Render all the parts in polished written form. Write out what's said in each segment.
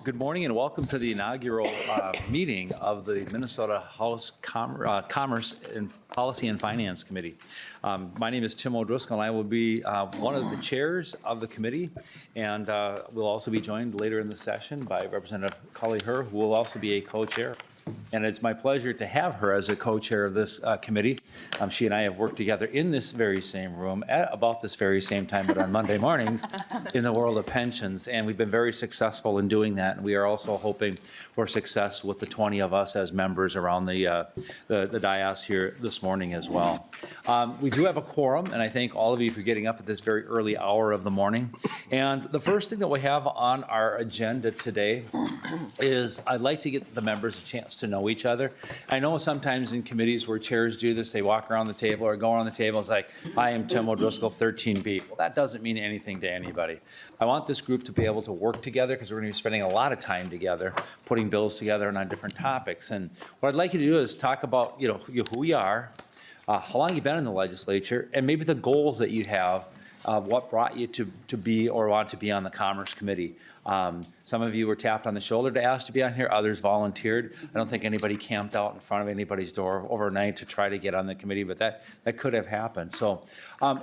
Good morning and welcome to the inaugural meeting of the Minnesota House Commerce and Policy and Finance Committee. My name is Tim O'Driscoll and I will be one of the chairs of the committee, and we'll also be joined later in the session by Representative Cully Herr, who will also be a co-chair. And it's my pleasure to have her as a co-chair of this committee. She and I have worked together in this very same room at about this very same time, but on Monday mornings in the world of pensions. And we've been very successful in doing that. And we are also hoping for success with the 20 of us as members around the dais here this morning as well. We do have a quorum, and I thank all of you for getting up at this very early hour of the morning. And the first thing that we have on our agenda today is I'd like to get the members a chance to know each other. I know sometimes in committees where chairs do this, they walk around the table or go around the table. It's like, I am Tim O'Driscoll, 13B. Well, that doesn't mean anything to anybody. I want this group to be able to work together because we're going to be spending a lot of time together, putting bills together and on different topics. And what I'd like you to do is talk about, who you are, how long you've been in the legislature, and maybe the goals that you have. What brought you to be or want to be on the Commerce Committee? Some of you were tapped on the shoulder to ask to be on here. Others volunteered. I don't think anybody camped out in front of anybody's door overnight to try to get on the committee, but that could have happened. So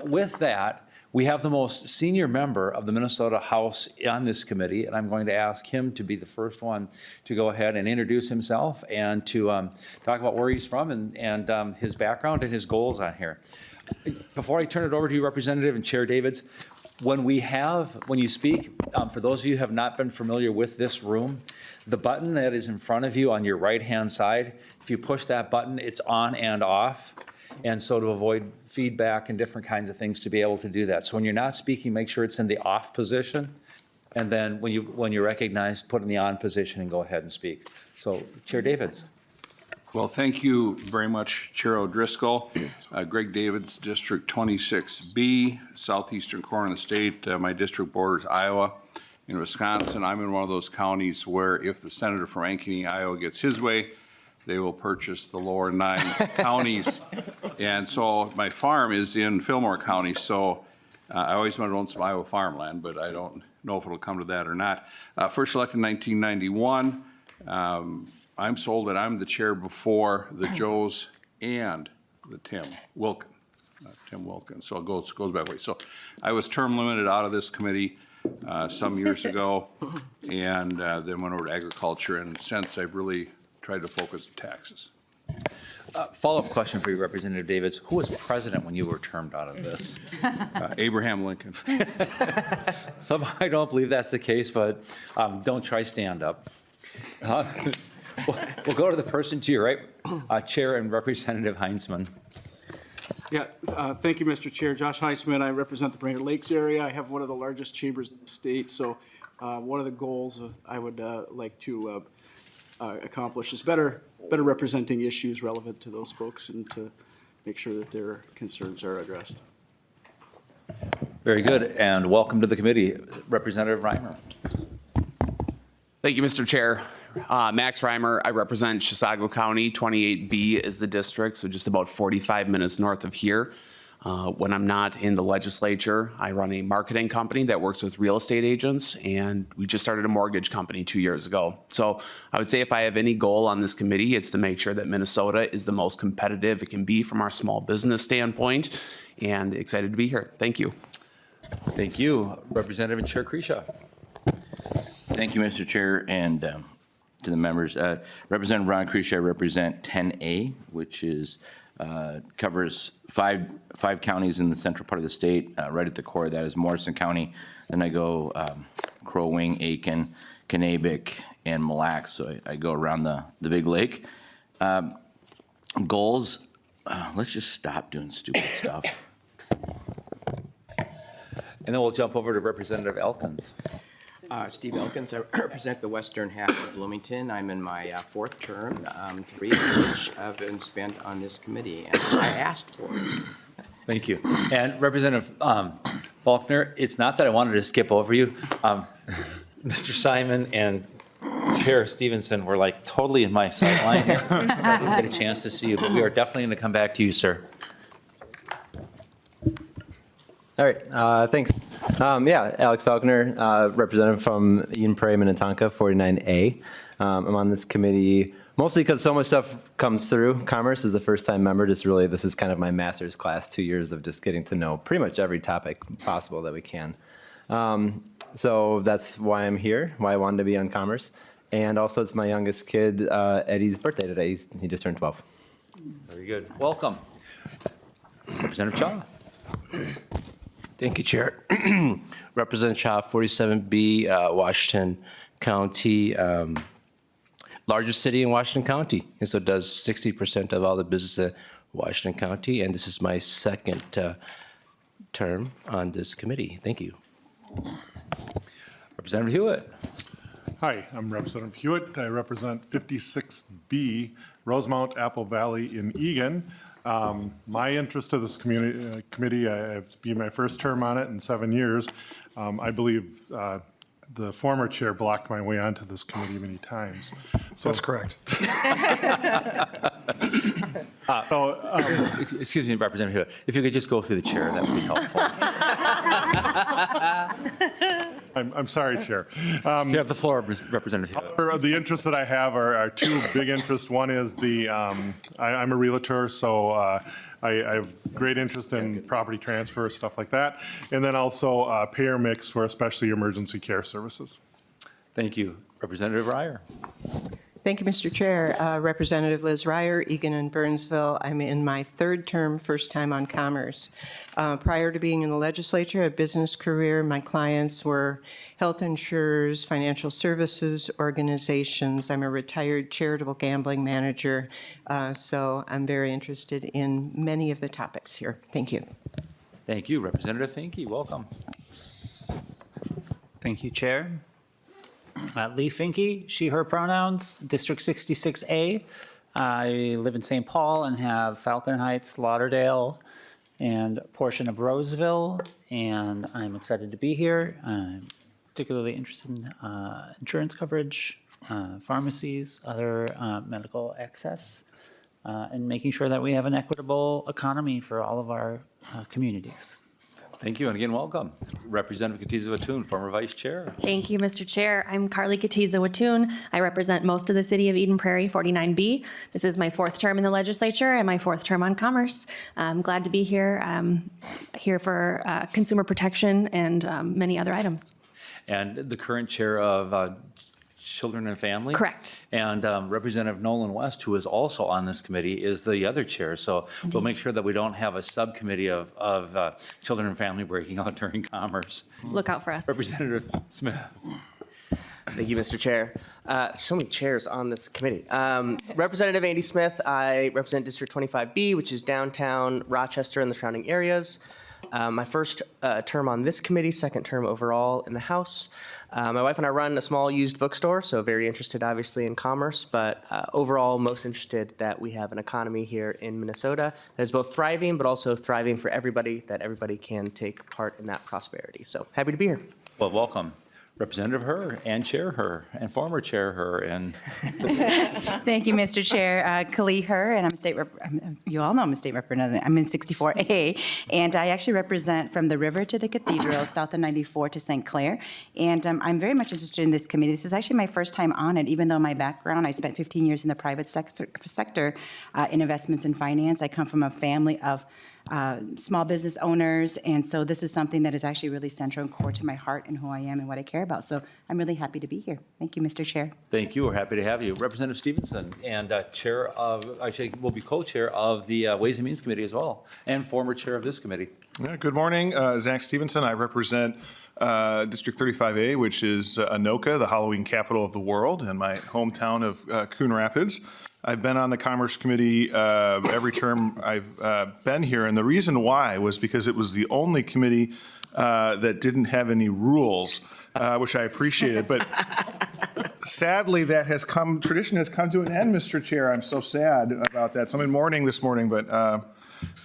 with that, we have the most senior member of the Minnesota House on this committee, and I'm going to ask him to be the first one to go ahead and introduce himself and to talk about where he's from and his background and his goals on here. Before I turn it over to you, Representative and Chair Davids, when you speak, for those of you who have not been familiar with this room, the button that is in front of you on your right-hand side, if you push that button, it's on and off. And so to avoid feedback and different kinds of things to be able to do that. So when you're not speaking, make sure it's in the off position. And then when you're recognized, put in the on position and go ahead and speak. So Chair Davids. Well, thank you very much, Chair O'Driscoll. Greg Davids, District 26B, southeastern corner of the state. My district borders Iowa and Wisconsin. I'm in one of those counties where if the senator from Ankeny, Iowa gets his way, they will purchase the lower 9 counties. And so my farm is in Fillmore County, so I always wanted to own some Iowa farmland, but I don't know if it'll come to that or not. First elected in 1991. I'm sold that I'm the chair before the Joes and the Tim Wilkin. So it goes that way. So I was term limited out of this committee some years ago, and then went over to agriculture, and since I've really tried to focus on taxes. Follow-up question for you, Representative Davids. Who was president when you were termed out of this? Abraham Lincoln. Somehow I don't believe that's the case, but don't try stand up. We'll go to the person to your right, Chair and Representative Heinzman. Yeah, thank you, Mr. Chair. Josh Heisman, I represent the Brainerd Lakes area. I have one of the largest chambers in the state, so one of the goals I would like to accomplish is better representing issues relevant to those folks and to make sure that their concerns are addressed. Very good, and welcome to the committee, Representative Reimer. Thank you, Mr. Chair. Max Reimer, I represent Chisago County. 28B is the district, so just about 45 minutes north of here. When I'm not in the legislature, I run a marketing company that works with real estate agents, and we just started a mortgage company 2 years ago. So I would say if I have any goal on this committee, it's to make sure that Minnesota is the most competitive it can be from our small business standpoint, and excited to be here. Thank you. Thank you, Representative and Chair Kresha. Thank you, Mr. Chair, and to the members. Representative Ron Kresha, I represent 10A, which is covers five counties in the central part of the state. Right at the core of that is Morrison County. Then I go Crow Wing, Aiken, Kanabec, and Mille Lacs. So I go around the Big Lake. Goals, let's just stop doing stupid stuff. And then we'll jump over to Representative Elkins. Steve Elkins, I represent the western half of Bloomington. I'm in my 4th term, 3 of which have been spent on this committee, and I asked for it. Thank you. And Representative Faulkner, it's not that I wanted to skip over you. Mr. Simon and Chair Stevenson were like totally in my sight line. I didn't get a chance to see you, but we are definitely going to come back to you, sir. All right, thanks. Yeah, Alex Falconer, representative from Eden Prairie, Minnetonka, 49A. I'm on this committee mostly because so much stuff comes through. Commerce is a first-time member. This is kind of my master's class, 2 years of just getting to know pretty much every topic possible that we can. So that's why I'm here, why I wanted to be on Commerce. And also, it's my youngest kid, Eddie's birthday today. He just turned 12. Very good. Welcome. Representative Cha. Thank you, Chair. Representative Cha, 47B, Washington County, largest city in Washington County, and so does 60% of all the business in Washington County, and this is my second term on this committee. Thank you. Representative Hewitt. Hi, I'm Representative Hewitt. I represent 56B, Rosemount Apple Valley in Egan. My interest to this committee, it's been my first term on it in 7 years. I believe the former chair blocked my way onto this committee many times. So, That's correct. Excuse me, Representative Hewitt. If you could just go through the chair, that would be helpful. I'm sorry, Chair. You have the floor, Representative Hewitt. The interests that I have are two big interests. One is I'm a realtor, so I have great interest in property transfer, stuff like that. And then also payer mix for especially emergency care services. Thank you. Representative Ryer. Thank you, Mr. Chair. Representative Liz Ryer, Egan and Burnsville. I'm in my third term, first time on Commerce. Prior to being in the legislature, a business career, my clients were health insurers, financial services organizations. I'm a retired charitable gambling manager, so I'm very interested in many of the topics here. Thank you. Thank you. Representative Finke, welcome. Thank you, Chair. Lee Finke, she, her pronouns, District 66A. I live in St. Paul and have Falcon Heights, Lauderdale, and a portion of Roseville, and I'm excited to be here. I'm particularly interested in insurance coverage, pharmacies, other medical access, and making sure that we have an equitable economy for all of our communities. Thank you, and again, welcome. Representative Katiza-Wattoon, former Vice Chair. Thank you, Mr. Chair. I'm Carly Katiza-Wattoon. I represent most of the city of Eden Prairie, 49B. This is my fourth term in the legislature and my fourth term on Commerce. I'm glad to be here, here for consumer protection and many other items. And the current chair of Children and Family. Correct. And Representative Nolan West, who is also on this committee, is the other chair. So we'll make sure that we don't have a subcommittee of Children and Family breaking out during Commerce. Look out for us. Representative Smith. Thank you, Mr. Chair. So many chairs on this committee. Representative Andy Smith, I represent District 25B, which is downtown Rochester and the surrounding areas. My first term on this committee, second term overall in the House. My wife and I run a small used bookstore, so very interested obviously in commerce, but overall most interested that we have an economy here in Minnesota that is both thriving, but also thriving for everybody, that everybody can take part in that prosperity. So happy to be here. Well, welcome. Representative Herr and Chair Herr and former Chair Herr and Thank you, Mr. Chair. Kali Herr, and I'm a state you all know I'm a state representative. I'm in 64A, and I actually represent from the river to the cathedral, south of 94 to St. Clair. And I'm very much interested in this committee. This is actually my first time on it, even though my background, I spent 15 years in the private sector in investments and finance. I come from a family of small business owners, and so this is something that is actually really central and core to my heart and who I am and what I care about. So I'm really happy to be here. Thank you, Mr. Chair. Thank you. We're happy to have you. Representative Stevenson, and chair of, actually will be co-chair of the Ways and Means Committee as well, and former chair of this committee. Yeah, good morning, Zach Stevenson. I represent District 35A, which is Anoka, the Halloween capital of the world, and my hometown of Coon Rapids. I've been on the Commerce Committee every term I've been here, and the reason why was because it was the only committee that didn't have any rules, which I appreciated. But sadly, tradition has come to an end, Mr. Chair. I'm so sad about that. So I'm in mourning this morning, but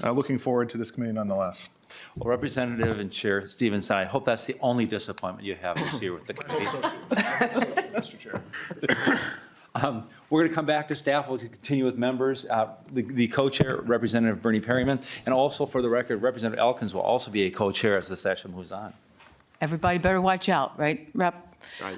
looking forward to this committee nonetheless. Well, Representative and Chair Stevenson, I hope that's the only disappointment you have this year with the committee. Mr. Chair. We're going to come back to staff. We'll continue with members. The co-chair, Representative Bernie Perryman, and also for the record, Representative Elkins will also be a co-chair as the session moves on. everybody better watch out, right, Rep?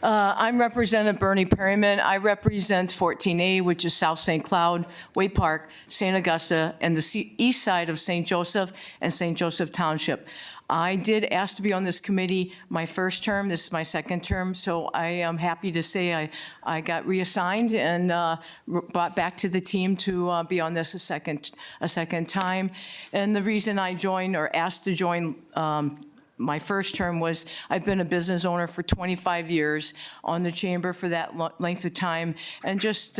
I'm Representative Bernie Perryman. I represent 14A, which is South St. Cloud, Way Park, St. Augusta, and the east side of St. Joseph and St. Joseph Township. I did ask to be on this committee my first term. This is my second term, so I am happy to say I got reassigned and brought back to the team to be on this a second time. And the reason I joined or asked to join my first term was I've been a business owner for 25 years, on the chamber for that length of time, and just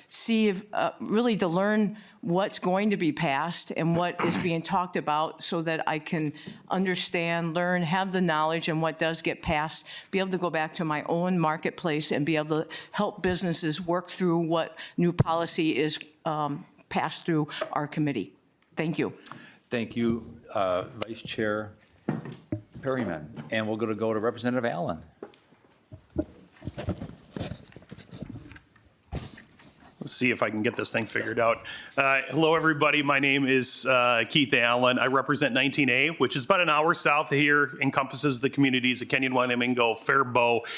see if, really to learn what's going to be passed and what is being talked about so that I can understand, learn, have the knowledge and what does get passed, be able to go back to my own marketplace and be able to help businesses work through what new policy is passed through our committee. Thank you. Thank you, Vice Chair Perryman. And we're going to go to Representative Allen. Let's see if I can get this thing figured out. Hello, everybody. My name is Keith Allen. I represent 19A, which is about an hour south of here, encompasses the communities of Kenyon, Wanamingo, Faribault,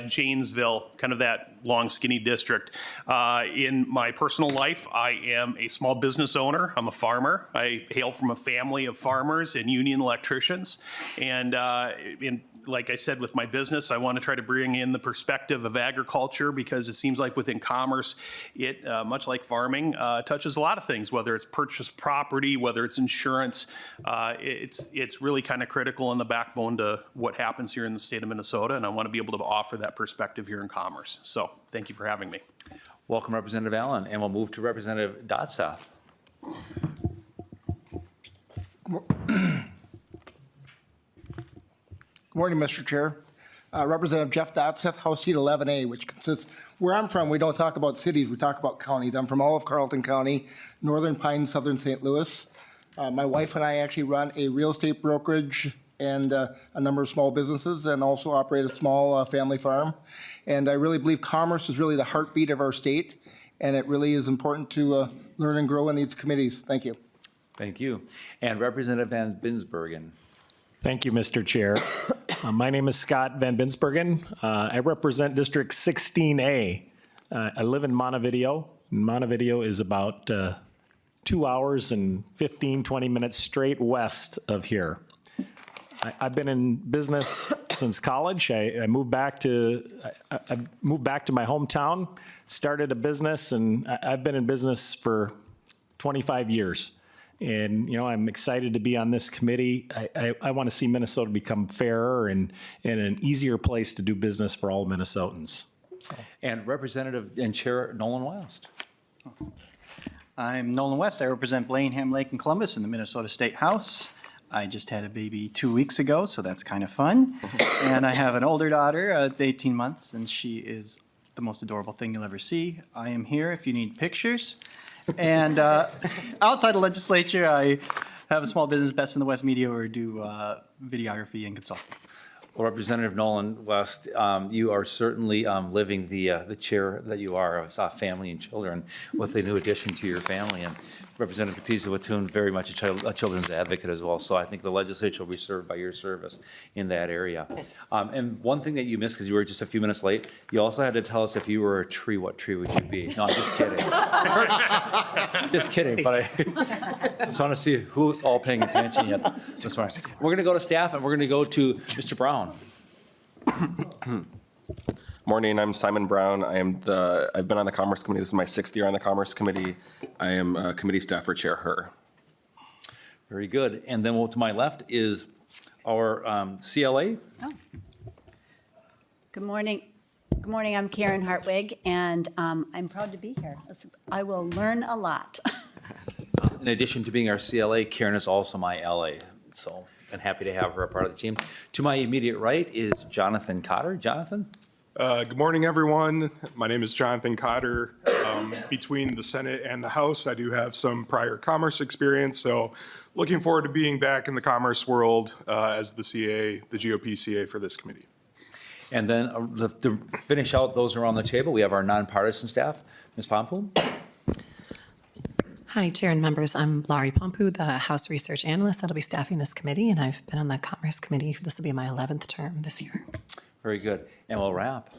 Janesville, kind of that long, skinny district. In my personal life, I am a small business owner. I'm a farmer. I hail from a family of farmers and union electricians. And like I said, with my business, I want to try to bring in the perspective of agriculture because it seems like within commerce, it, much like farming, touches a lot of things, whether it's purchased property, whether it's insurance. It's really kind of critical in the backbone to what happens here in the state of Minnesota, and I want to be able to offer that perspective here in commerce. So thank you for having me. Welcome, Representative Allen, and we'll move to Representative Dotseth. Good morning, Mr. Chair. Representative Jeff Dotseth, House Seat 11A, which consists, where I'm from, we don't talk about cities, we talk about counties. I'm from all of Carleton County, Northern Pines, Southern St. Louis. My wife and I actually run a real estate brokerage and a number of small businesses and also operate a small family farm. And I really believe commerce is really the heartbeat of our state, and it really is important to learn and grow in these committees. Thank you. Thank you. And Representative Van Binsbergen. Thank you, Mr. Chair. My name is Scott Van Binsbergen. I represent District 16A. I live in Montevideo. Montevideo is about 2 hours and 15, 20 minutes straight west of here. I've been in business since college. I moved back to my hometown, started a business, and I've been in business for 25 years. And, you know, I'm excited to be on this committee. I want to see Minnesota become fairer and an easier place to do business for all Minnesotans. And Representative and Chair Nolan West. I'm Nolan West. I represent Blaneham Lake and Columbus in the Minnesota State House. I just had a baby 2 weeks ago, so that's kind of fun. And I have an older daughter, it's 18 months, and she is the most adorable thing you'll ever see. I am here if you need pictures. And outside the legislature, I have a small business, Best in the West Media, where I do videography and consulting. Well, Representative Nolan West, you are certainly living the chair that you are of family and children with the new addition to your family. And Representative Katiza-Watun, very much a children's advocate as well. So I think the legislature will be served by your service in that area. And one thing that you missed because you were just a few minutes late, you also had to tell us if you were a tree, what tree would you be? No, I'm just kidding. Just kidding, but I just want to see who's all paying attention yet. We're going to go to staff and we're going to go to Mr. Brown. Morning, I'm Simon Brown. I've been on the Commerce Committee. This is my 6th year on the Commerce Committee. I am committee staffer Chair Herr. Very good. And then to my left is our CLA. Oh. Good morning. Good morning. I'm Karen Hartwig, and I'm proud to be here. I will learn a lot. In addition to being our CLA, Karen is also my LA. So I'm happy to have her a part of the team. To my immediate right is Jonathan Cotter. Jonathan? Good morning, everyone. My name is Jonathan Cotter. Between the Senate and the House, I do have some prior commerce experience, so looking forward to being back in the commerce world as the GOP CA for this committee. And then to finish out those around the table, we have our nonpartisan staff. Ms. Pompoon? Hi, Chair and members. I'm Laurie Pompu, the House Research Analyst that'll be staffing this committee, and I've been on the Commerce Committee. This will be my 11th term this year. Very good. And we'll wrap.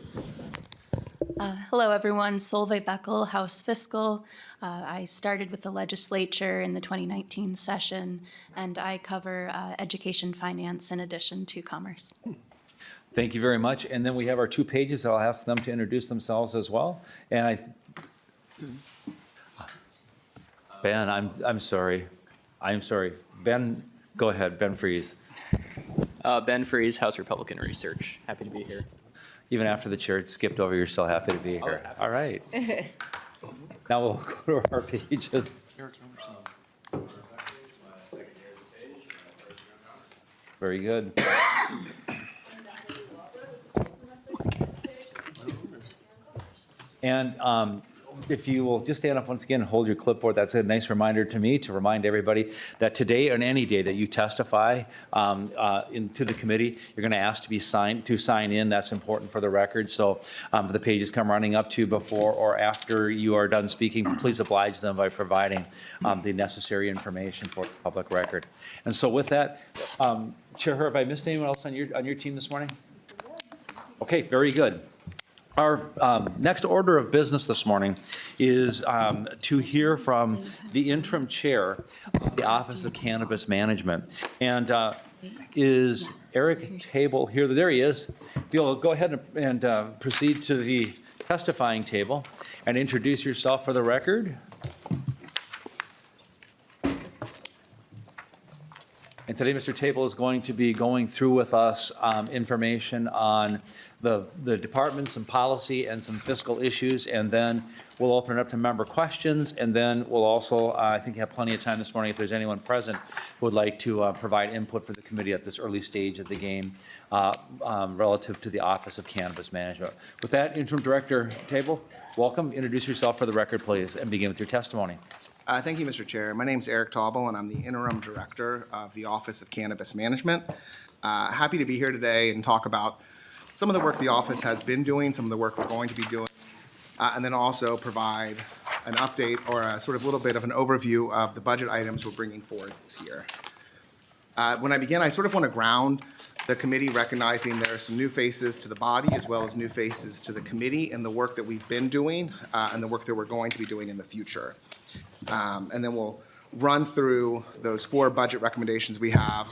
Hello, everyone. Solveig Beckel, House Fiscal. I started with the legislature in the 2019 session, and I cover education finance in addition to commerce. Thank you very much. And then we have our 2 pages. I'll ask them to introduce themselves as well. And Ben, I'm sorry. Ben, go ahead. Ben Fries. Ben Fries, House Republican Research. Happy to be here. Even after the chair skipped over, you're still happy to be here. All right. Now we'll go to our pages. Very good. And if you will just stand up once again and hold your clipboard, that's a nice reminder to me to remind everybody that today and any day that you testify to the committee, you're going to ask to sign in. That's important for the record. So if the pages come running up to before or after you are done speaking, please oblige them by providing the necessary information for the public record. And so with that, Chair, have I missed anyone else on your team this morning? Okay, very good. Our next order of business this morning is to hear from the interim chair of the Office of Cannabis Management. And is Eric Table here? There he is. If you'll go ahead and proceed to the testifying table and introduce yourself for the record. And today, Mr. Table is going to be going through with us information on the department, some policy and some fiscal issues, and then we'll open it up to member questions, and then we'll also, I think, have plenty of time this morning if there's anyone present who would like to provide input for the committee at this early stage of the game relative to the Office of Cannabis Management. With that, Interim Director Table, welcome. Introduce yourself for the record, please, and begin with your testimony. Thank you, Mr. Chair. My name is Eric Taubel, and I'm the Interim Director of the Office of Cannabis Management. Happy to be here today and talk about some of the work the office has been doing, some of the work we're going to be doing, and then also provide an update or a sort of little bit of an overview of the budget items we're bringing forward this year. When I begin, I sort of want to ground the committee, recognizing there are some new faces to the body as well as new faces to the committee and the work that we've been doing and the work that we're going to be doing in the future. And then we'll run through those 4 budget recommendations we have: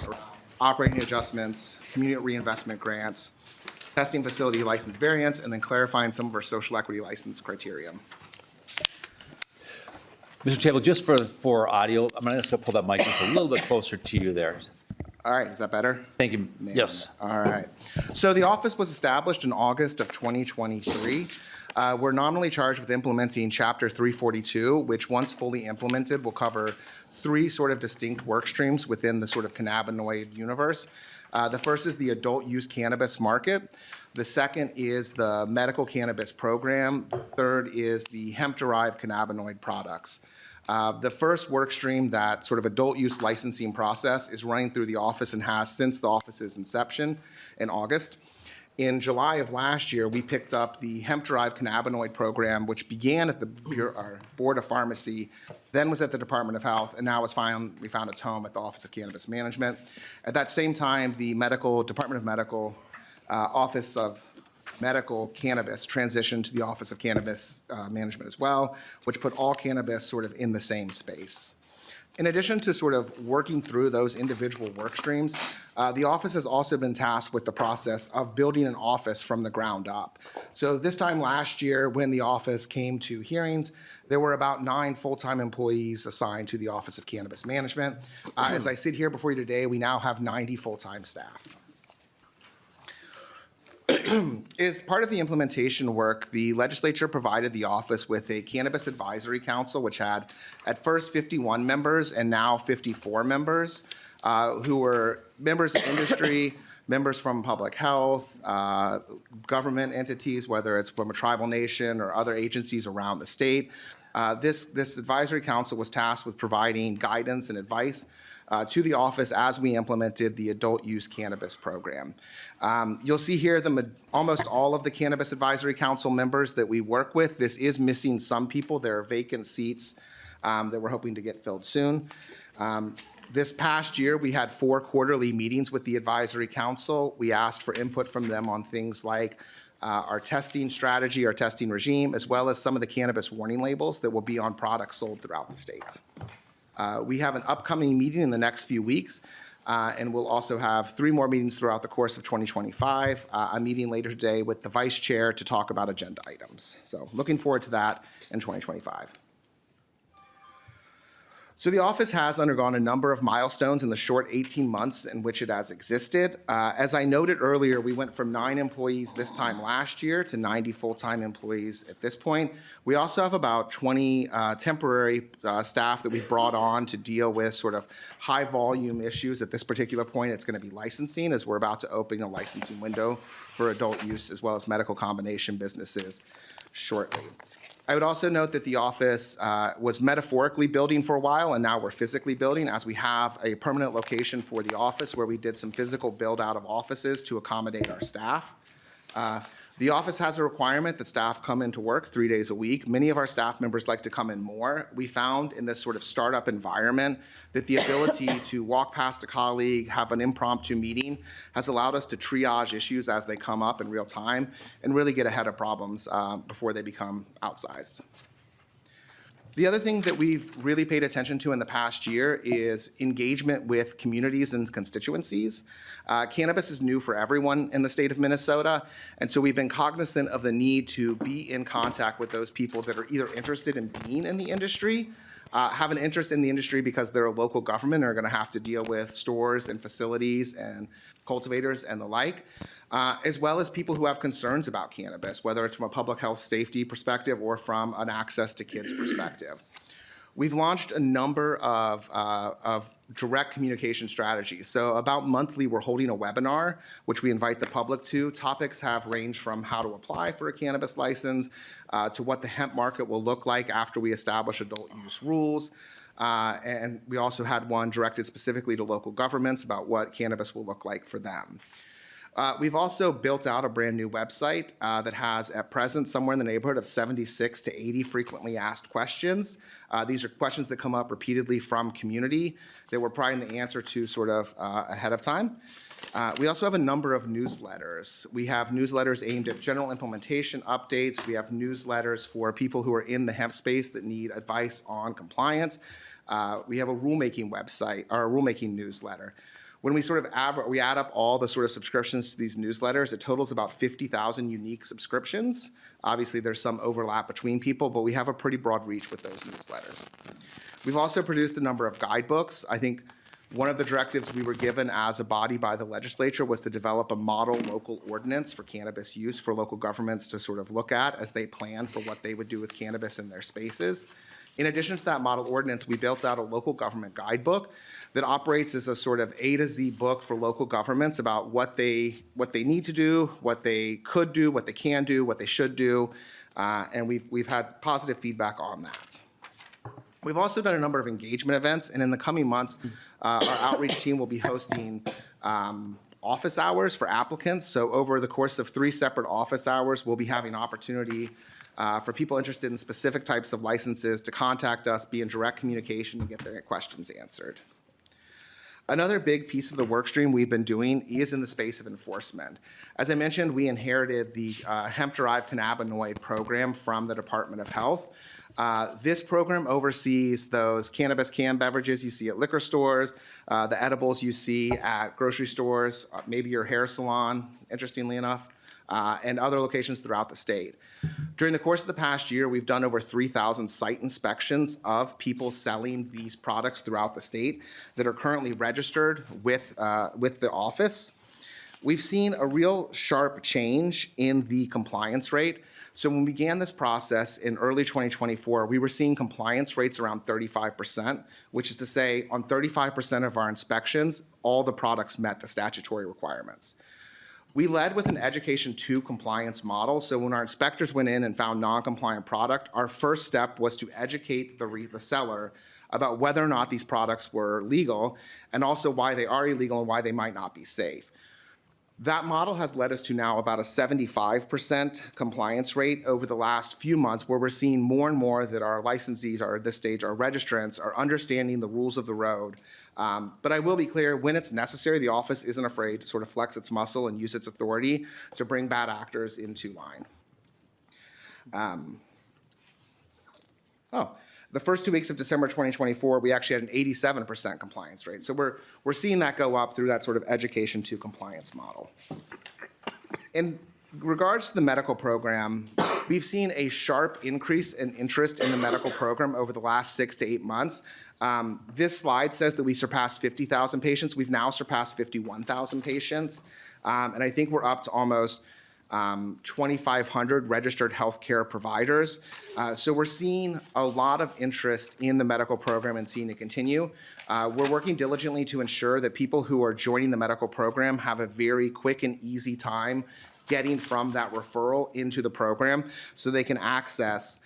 operating adjustments, community reinvestment grants, testing facility license variance, and then clarifying some of our social equity license criteria. Mr. Table, just for audio, I'm going to pull that mic just a little bit closer to you there. All right, is that better? Thank you. Yes. All right. So the office was established in August of 2023. We're nominally charged with implementing Chapter 342, which once fully implemented will cover 3 sort of distinct work streams within the sort of cannabinoid universe. The first is the adult use cannabis market. The second is the medical cannabis program. The third is the hemp-derived cannabinoid products. The first work stream, that sort of adult use licensing process, is running through the office and has since the office's inception in August. In July of last year, we picked up the hemp-derived cannabinoid program, which began at the Board of Pharmacy, then was at the Department of Health, and now we found its home at the Office of Cannabis Management. At that same time, the Department of Medical Office of Medical Cannabis transitioned to the Office of Cannabis Management as well, which put all cannabis sort of in the same space. In addition to sort of working through those individual work streams, the office has also been tasked with the process of building an office from the ground up. So this time last year, when the office came to hearings, there were about 9 full-time employees assigned to the Office of Cannabis Management. As I sit here before you today, we now have 90 full-time staff. As part of the implementation work, the legislature provided the office with a cannabis advisory council, which had at first 51 members and now 54 members, who were members of industry, members from public health, government entities, whether it's from a tribal nation or other agencies around the state. This advisory council was tasked with providing guidance and advice to the office as we implemented the adult use cannabis program. You'll see here almost all of the Cannabis Advisory Council members that we work with. This is missing some people. There are vacant seats that we're hoping to get filled soon. This past year, we had 4 quarterly meetings with the advisory council. We asked for input from them on things like our testing strategy, our testing regime, as well as some of the cannabis warning labels that will be on products sold throughout the state. We have an upcoming meeting in the next few weeks, and we'll also have 3 more meetings throughout the course of 2025, a meeting later today with the vice chair to talk about agenda items. So looking forward to that in 2025. So the office has undergone a number of milestones in the short 18 months in which it has existed. As I noted earlier, we went from 9 employees this time last year to 90 full-time employees at this point. We also have about 20 temporary staff that we've brought on to deal with sort of high volume issues. At this particular point, it's going to be licensing, as we're about to open a licensing window for adult use as well as medical combination businesses shortly. I would also note that the office was metaphorically building for a while, and now we're physically building, as we have a permanent location for the office where we did some physical build out of offices to accommodate our staff. The office has a requirement that staff come into work 3 days a week. Many of our staff members like to come in more. We found in this sort of startup environment that the ability to walk past a colleague, have an impromptu meeting, has allowed us to triage issues as they come up in real time and really get ahead of problems before they become outsized. The other thing that we've really paid attention to in the past year is engagement with communities and constituencies. Cannabis is new for everyone in the state of Minnesota, and so we've been cognizant of the need to be in contact with those people that are either interested in being in the industry, have an interest in the industry because they're a local government and are going to have to deal with stores and facilities and cultivators and the like, as well as people who have concerns about cannabis, whether it's from a public health safety perspective or from an access to kids perspective. We've launched a number of direct communication strategies. So about monthly, we're holding a webinar, which we invite the public to. Topics have ranged from how to apply for a cannabis license to what the hemp market will look like after we establish adult use rules. And we also had one directed specifically to local governments about what cannabis will look like for them. We've also built out a brand new website that has at present somewhere in the neighborhood of 76 to 80 frequently asked questions. These are questions that come up repeatedly from community that we're providing the answer to sort of ahead of time. We also have a number of newsletters. We have newsletters aimed at general implementation updates. We have newsletters for people who are in the hemp space that need advice on compliance. We have a rulemaking website, or a rulemaking newsletter. When we sort of add up all the sort of subscriptions to these newsletters, it totals about 50,000 unique subscriptions. Obviously, there's some overlap between people, but we have a pretty broad reach with those newsletters. We've also produced a number of guidebooks. I think one of the directives we were given as a body by the legislature was to develop a model local ordinance for cannabis use for local governments to sort of look at as they plan for what they would do with cannabis in their spaces. In addition to that model ordinance, we built out a local government guidebook that operates as a sort of A to Z book for local governments about what they need to do, what they could do, what they can do, what they should do, and we've had positive feedback on that. We've also done a number of engagement events, and in the coming months, our outreach team will be hosting office hours for applicants. So over the course of 3 separate office hours, we'll be having opportunity for people interested in specific types of licenses to contact us, be in direct communication, and get their questions answered. Another big piece of the work stream we've been doing is in the space of enforcement. As I mentioned, we inherited the hemp-derived cannabinoid program from the Department of Health. This program oversees those cannabis canned beverages you see at liquor stores, the edibles you see at grocery stores, maybe your hair salon, interestingly enough, and other locations throughout the state. During the course of the past year, we've done over 3,000 site inspections of people selling these products throughout the state that are currently registered with the office. We've seen a real sharp change in the compliance rate. So when we began this process in early 2024, we were seeing compliance rates around 35%, which is to say on 35% of our inspections, all the products met the statutory requirements. We led with an education to compliance model. So when our inspectors went in and found non-compliant product, our first step was to educate the seller about whether or not these products were legal and also why they are illegal and why they might not be safe. That model has led us to now about a 75% compliance rate over the last few months, where we're seeing more and more that our licensees are at this stage, our registrants are understanding the rules of the road. But I will be clear, when it's necessary, the office isn't afraid to sort of flex its muscle and use its authority to bring bad actors into line. The first 2 weeks of December 2024, we actually had an 87% compliance rate. So we're seeing that go up through that sort of education to compliance model. In regards to the medical program, we've seen a sharp increase in interest in the medical program over the last 6 to 8 months. This slide says that we surpassed 50,000 patients. We've now surpassed 51,000 patients. And I think we're up to almost 2,500 registered healthcare providers. So we're seeing a lot of interest in the medical program and seeing it continue. We're working diligently to ensure that people who are joining the medical program have a very quick and easy time getting from that referral into the program so they can access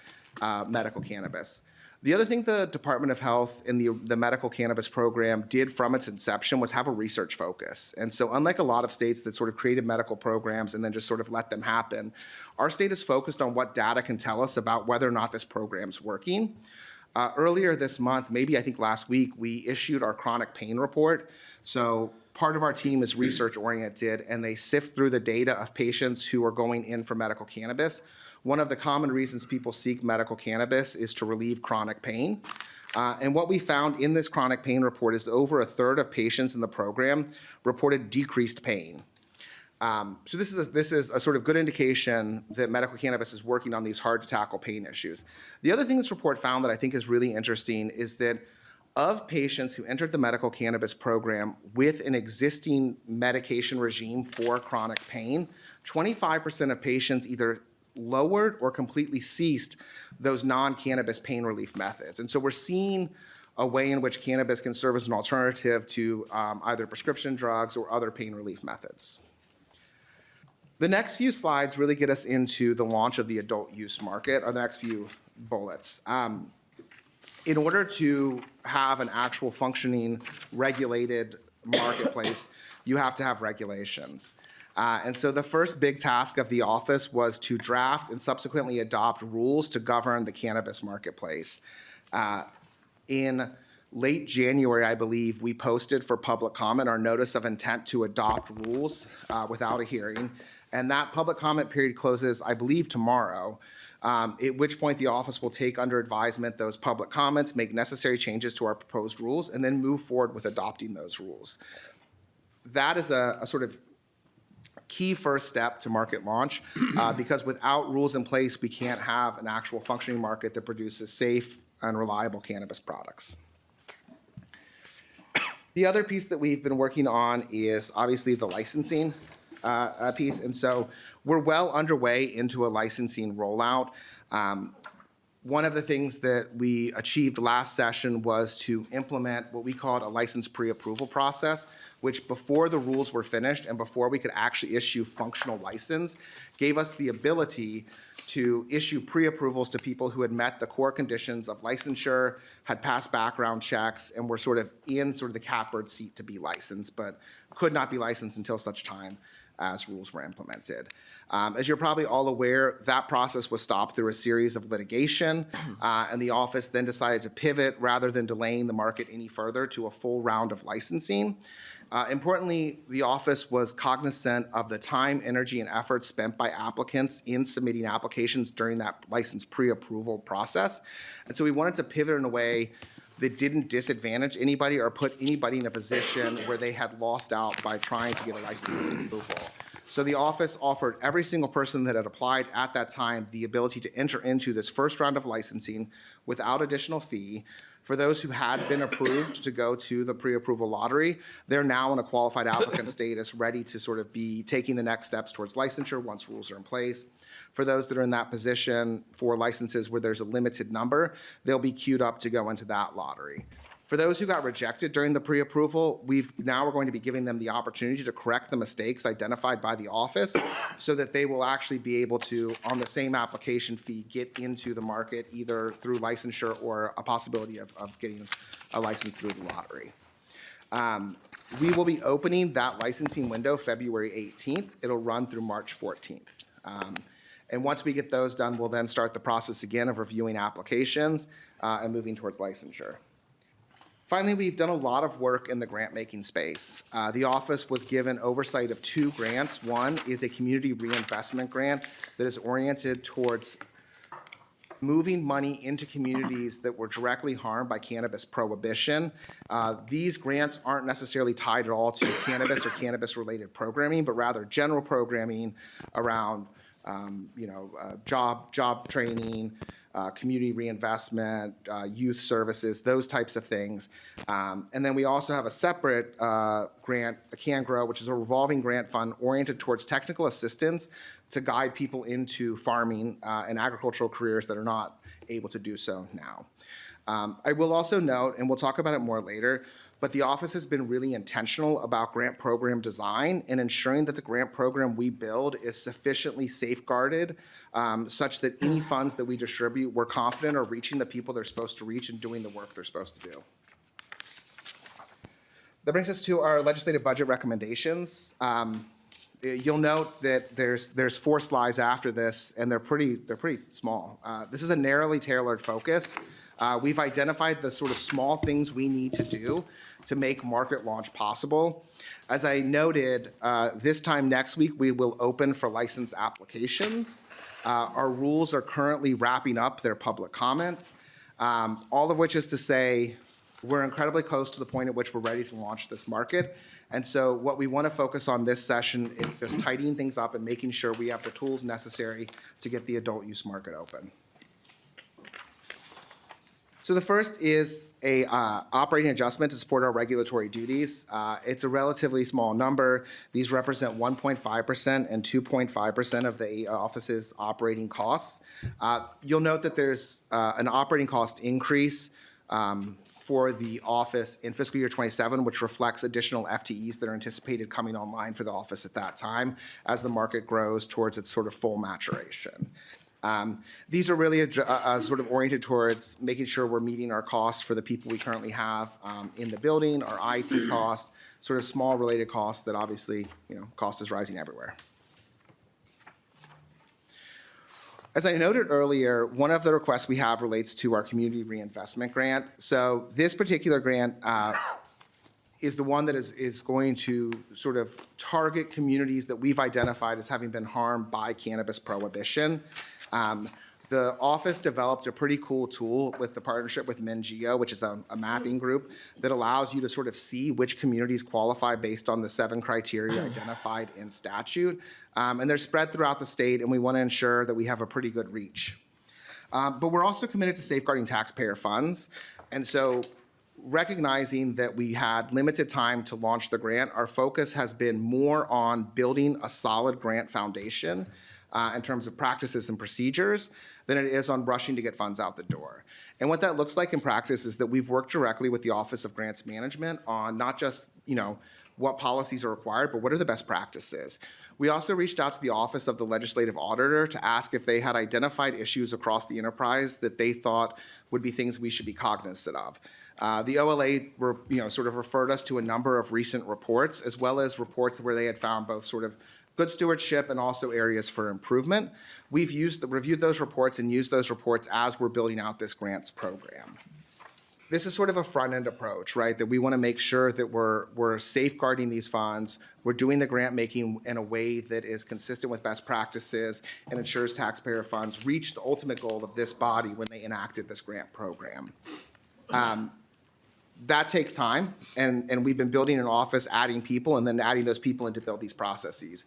medical cannabis. The other thing the Department of Health and the medical cannabis program did from its inception was have a research focus. And so unlike a lot of states that sort of created medical programs and then just sort of let them happen, our state is focused on what data can tell us about whether or not this program's working. Earlier this month, maybe I think last week, we issued our chronic pain report. So part of our team is research oriented, and they sift through the data of patients who are going in for medical cannabis. One of the common reasons people seek medical cannabis is to relieve chronic pain. And what we found in this chronic pain report is that over a third of patients in the program reported decreased pain. So this is a sort of good indication that medical cannabis is working on these hard to tackle pain issues. The other thing this report found that I think is really interesting is that of patients who entered the medical cannabis program with an existing medication regime for chronic pain, 25% of patients either lowered or completely ceased those non-cannabis pain relief methods. And so we're seeing a way in which cannabis can serve as an alternative to either prescription drugs or other pain relief methods. The next few slides really get us into the launch of the adult use market, or the next few bullets. In order to have an actual functioning regulated marketplace, you have to have regulations. And so the first big task of the office was to draft and subsequently adopt rules to govern the cannabis marketplace. In late January, I believe, we posted for public comment our notice of intent to adopt rules without a hearing. And that public comment period closes, I believe, tomorrow, at which point the office will take under advisement those public comments, make necessary changes to our proposed rules, and then move forward with adopting those rules. That is a sort of key first step to market launch, because without rules in place, we can't have an actual functioning market that produces safe and reliable cannabis products. The other piece that we've been working on is obviously the licensing piece. And so we're well underway into a licensing rollout. One of the things that we achieved last session was to implement what we called a license pre-approval process, which before the rules were finished and before we could actually issue functional license, gave us the ability to issue pre-approvals to people who had met the core conditions of licensure, had passed background checks, and were sort of in sort of the catbird seat to be licensed, but could not be licensed until such time as rules were implemented. As you're probably all aware, that process was stopped through a series of litigation, and the office then decided to pivot rather than delaying the market any further to a full round of licensing. Importantly, the office was cognizant of the time, energy, and effort spent by applicants in submitting applications during that license pre-approval process. And so we wanted to pivot in a way that didn't disadvantage anybody or put anybody in a position where they had lost out by trying to get a license approval. So the office offered every single person that had applied at that time the ability to enter into this first round of licensing without additional fee. For those who had been approved to go to the pre-approval lottery, they're now in a qualified applicant status, ready to sort of be taking the next steps towards licensure once rules are in place. For those that are in that position for licenses where there's a limited number, they'll be queued up to go into that lottery. For those who got rejected during the pre-approval, we're going to be giving them the opportunity to correct the mistakes identified by the office so that they will actually be able to, on the same application fee, get into the market either through licensure or a possibility of getting a license through the lottery. We will be opening that licensing window February 18th. It'll run through March 14th. And once we get those done, we'll then start the process again of reviewing applications and moving towards licensure. Finally, we've done a lot of work in the grant-making space. The office was given oversight of 2 grants. One is a community reinvestment grant that is oriented towards moving money into communities that were directly harmed by cannabis prohibition. These grants aren't necessarily tied at all to cannabis or cannabis-related programming, but rather general programming around job training, community reinvestment, youth services, those types of things. And then we also have a separate grant, a Can Grow, which is a revolving grant fund oriented towards technical assistance to guide people into farming and agricultural careers that are not able to do so now. I will also note, and we'll talk about it more later, but the office has been really intentional about grant program design and ensuring that the grant program we build is sufficiently safeguarded such that any funds that we distribute, we're confident are reaching the people they're supposed to reach and doing the work they're supposed to do. That brings us to our legislative budget recommendations. You'll note that there's 4 slides after this, and they're pretty small. This is a narrowly tailored focus. We've identified the sort of small things we need to do to make market launch possible. As I noted, this time next week, we will open for license applications. Our rules are currently wrapping up their public comments, all of which is to say we're incredibly close to the point at which we're ready to launch this market. And so what we want to focus on this session is just tidying things up and making sure we have the tools necessary to get the adult use market open. So the first is a operating adjustment to support our regulatory duties. It's a relatively small number. These represent 1.5% and 2.5% of the office's operating costs. You'll note that there's an operating cost increase for the office in fiscal year 27, which reflects additional FTEs that are anticipated coming online for the office at that time as the market grows towards its sort of full maturation. These are really sort of oriented towards making sure we're meeting our costs for the people we currently have in the building, our IT costs, sort of small related costs that obviously, cost is rising everywhere. As I noted earlier, one of the requests we have relates to our community reinvestment grant. So this particular grant is the one that is going to sort of target communities that we've identified as having been harmed by cannabis prohibition. The office developed a pretty cool tool with the partnership with MinGeo, which is a mapping group that allows you to sort of see which communities qualify based on the 7 criteria identified in statute. And they're spread throughout the state, and we want to ensure that we have a pretty good reach. But we're also committed to safeguarding taxpayer funds. And so recognizing that we had limited time to launch the grant, our focus has been more on building a solid grant foundation in terms of practices and procedures than it is on rushing to get funds out the door. And what that looks like in practice is that we've worked directly with the Office of Grants Management on not just, what policies are required, but what are the best practices. We also reached out to the Office of the Legislative Auditor to ask if they had identified issues across the enterprise that they thought would be things we should be cognizant of. The OLA sort of referred us to a number of recent reports, as well as reports where they had found both sort of good stewardship and also areas for improvement. We've reviewed those reports and used those reports as we're building out this grants program. This is sort of a front-end approach, right? That we want to make sure that we're safeguarding these funds, we're doing the grant making in a way that is consistent with best practices and ensures taxpayer funds reach the ultimate goal of this body when they enacted this grant program. That takes time, and we've been building an office, adding people, and then adding those people in to build these processes.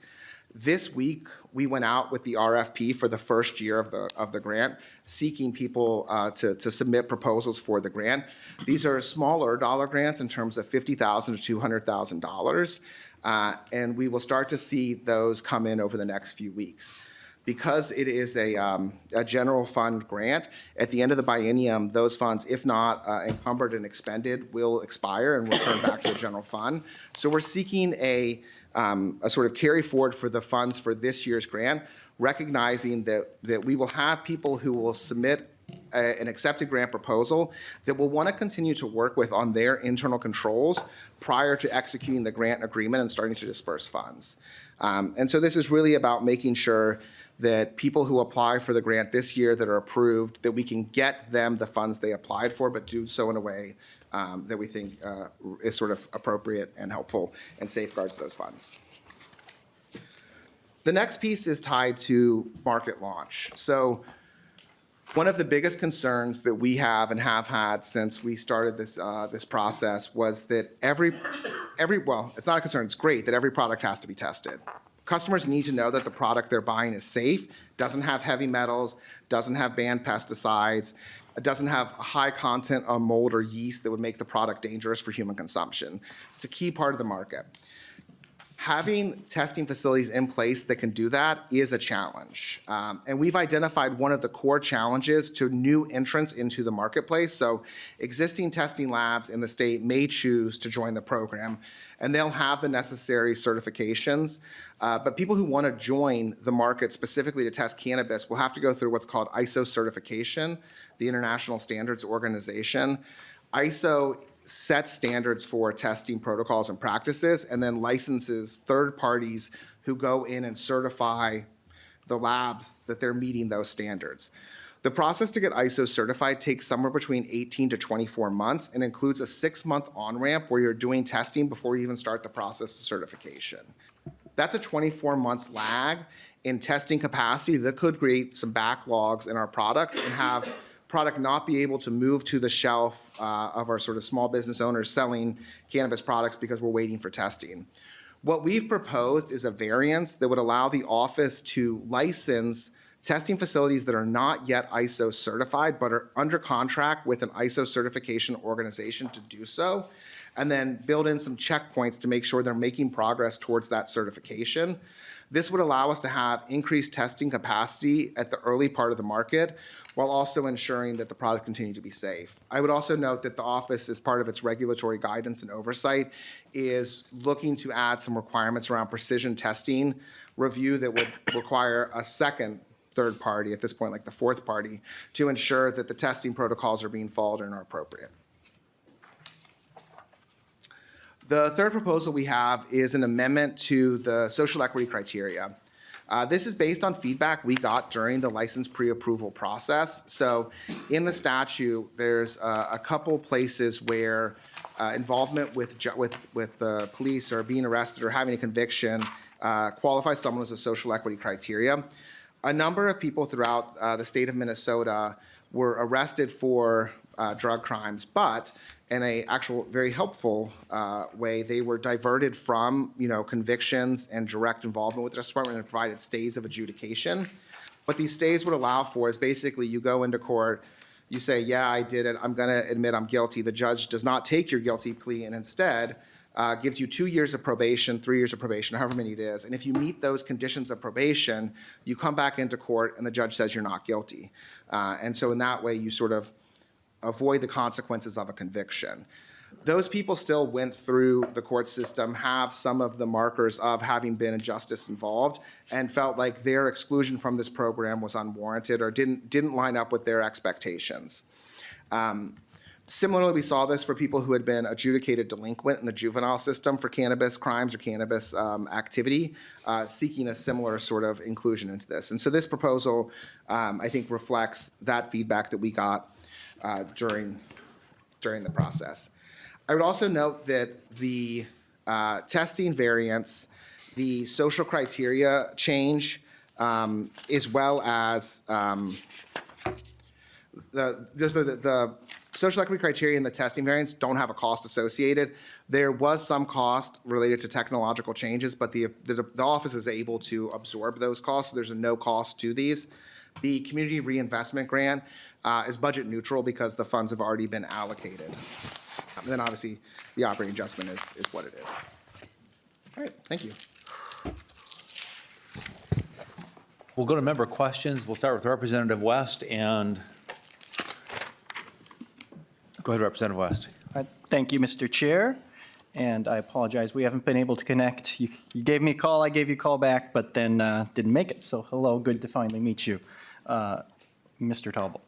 This week, we went out with the RFP for the first year of the grant, seeking people to submit proposals for the grant. These are smaller dollar grants in terms of $50,000 to $200,000, and we will start to see those come in over the next few weeks. Because it is a general fund grant, at the end of the biennium, those funds, if not encumbered and expended, will expire and will turn back to the general fund. So we're seeking a sort of carry forward for the funds for this year's grant, recognizing that we will have people who will submit an accepted grant proposal that we'll want to continue to work with on their internal controls prior to executing the grant agreement and starting to disperse funds. And so this is really about making sure that people who apply for the grant this year that are approved, that we can get them the funds they applied for, but do so in a way that we think is sort of appropriate and helpful and safeguards those funds. The next piece is tied to market launch. So one of the biggest concerns that we have and have had since we started this process was that well, it's not a concern, it's great that every product has to be tested. Customers need to know that the product they're buying is safe, doesn't have heavy metals, doesn't have banned pesticides, it doesn't have a high content of mold or yeast that would make the product dangerous for human consumption. It's a key part of the market. Having testing facilities in place that can do that is a challenge. And we've identified one of the core challenges to new entrants into the marketplace. So existing testing labs in the state may choose to join the program, and they'll have the necessary certifications. But people who want to join the market specifically to test cannabis will have to go through what's called ISO certification, the International Standards Organization. ISO sets standards for testing protocols and practices, and then licenses third parties who go in and certify the labs that they're meeting those standards. The process to get ISO certified takes somewhere between 18 to 24 months and includes a 6-month on-ramp where you're doing testing before you even start the process of certification. That's a 24-month lag in testing capacity that could create some backlogs in our products and have product not be able to move to the shelf of our sort of small business owners selling cannabis products because we're waiting for testing. What we've proposed is a variance that would allow the office to license testing facilities that are not yet ISO certified but are under contract with an ISO certification organization to do so, and then build in some checkpoints to make sure they're making progress towards that certification. This would allow us to have increased testing capacity at the early part of the market while also ensuring that the product continue to be safe. I would also note that the office, as part of its regulatory guidance and oversight, is looking to add some requirements around precision testing review that would require a second third party, at this point like the fourth party, to ensure that the testing protocols are being followed and are appropriate. The third proposal we have is an amendment to the social equity criteria. This is based on feedback we got during the license pre-approval process. So in the statute, there's a couple places where involvement with the police or being arrested or having a conviction qualifies someone as a social equity criteria. A number of people throughout the state of Minnesota were arrested for drug crimes, but in a actual very helpful way, they were diverted from convictions and direct involvement with the department and provided stays of adjudication. What these stays would allow for is basically you go into court, you say, yeah, I did it, I'm gonna admit I'm guilty. The judge does not take your guilty plea and instead gives you 2 years of probation, 3 years of probation, however many it is. And if you meet those conditions of probation, you come back into court and the judge says you're not guilty. And so in that way, you sort of avoid the consequences of a conviction. Those people still went through the court system, have some of the markers of having been injustice involved, and felt like their exclusion from this program was unwarranted or didn't line up with their expectations. Similarly, we saw this for people who had been adjudicated delinquent in the juvenile system for cannabis crimes or cannabis activity, seeking a similar sort of inclusion into this. And so this proposal, I think, reflects that feedback that we got during the process. I would also note that the testing variance, the social criteria change, as well as the social equity criteria and the testing variance don't have a cost associated. There was some cost related to technological changes, but the office is able to absorb those costs. So there's a no cost to these. The community reinvestment grant is budget neutral because the funds have already been allocated. And then obviously the operating adjustment is what it is. All right, thank you. We'll go to member questions. We'll start with Representative West and go ahead, Representative West. Thank you, Mr. Chair. And I apologize, we haven't been able to connect. You gave me a call, I gave you a call back, but then didn't make it. So hello, good to finally meet you, Mr. Taubel.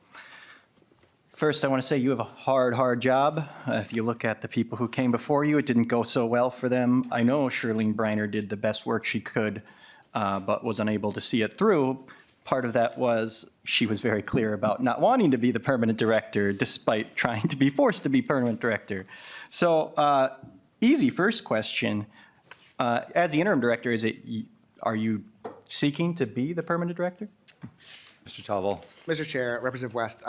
First, I want to say you have a hard job. If you look at the people who came before you, it didn't go so well for them. I know Shirlene Briner did the best work she could, but was unable to see it through. Part of that was she was very clear about not wanting to be the permanent director, despite trying to be forced to be permanent director. So, easy first question. As the interim director, are you seeking to be the permanent director? Mr. Talbot. Mr. Chair, Representative West,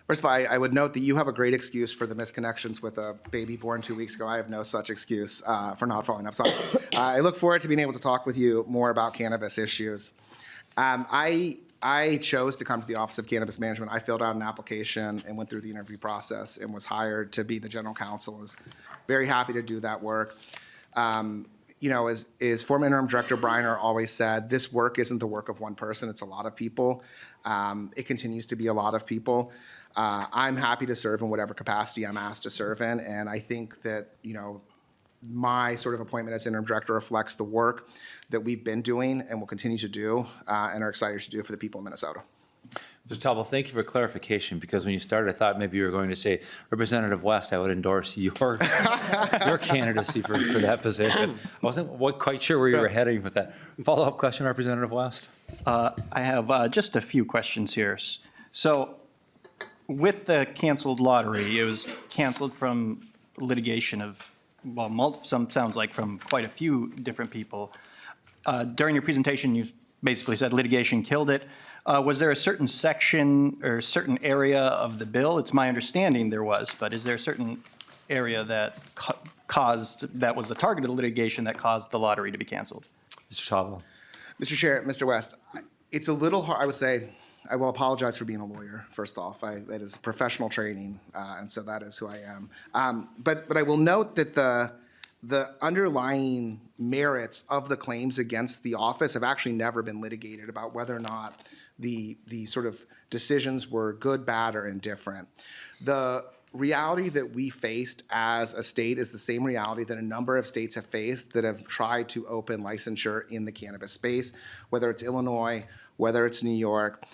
first of all, I would note that you have a great excuse for the misconnections with a baby born 2 weeks ago. I have no such excuse for not following up. So I look forward to being able to talk with you more about cannabis issues. I chose to come to the Office of Cannabis Management. I filled out an application and went through the interview process and was hired to be the general counsel. I was very happy to do that work. You know, as former interim director Briner always said, this work isn't the work of one person, it's a lot of people. It continues to be a lot of people. I'm happy to serve in whatever capacity I'm asked to serve in, and I think that, you know, my sort of appointment as interim director reflects the work that we've been doing and will continue to do and are excited to do for the people of Minnesota. Mr. Talbot, thank you for clarification, because when you started, I thought maybe you were going to say, Representative West, I would endorse your candidacy for that position. I wasn't quite sure where you were heading with that. Follow-up question, Representative West? I have just a few questions here. So with the canceled lottery, it was canceled from litigation of, well, some sounds like from quite a few different people. During your presentation, you basically said litigation killed it. Was there a certain section or certain area of the bill? It's my understanding there was, but is there a certain area that that was the target of the litigation that caused the lottery to be canceled? Mr. Talbot. Mr. Chair, Mr. West, it's a little hard, I would say, I will apologize for being a lawyer, first off. That is professional training, and so that is who I am. But I will note that the underlying merits of the claims against the office have actually never been litigated about whether or not the sort of decisions were good, bad, or indifferent. The reality that we faced as a state is the same reality that a number of states have faced that have tried to open licensure in the cannabis space, whether it's Illinois, whether it's New York,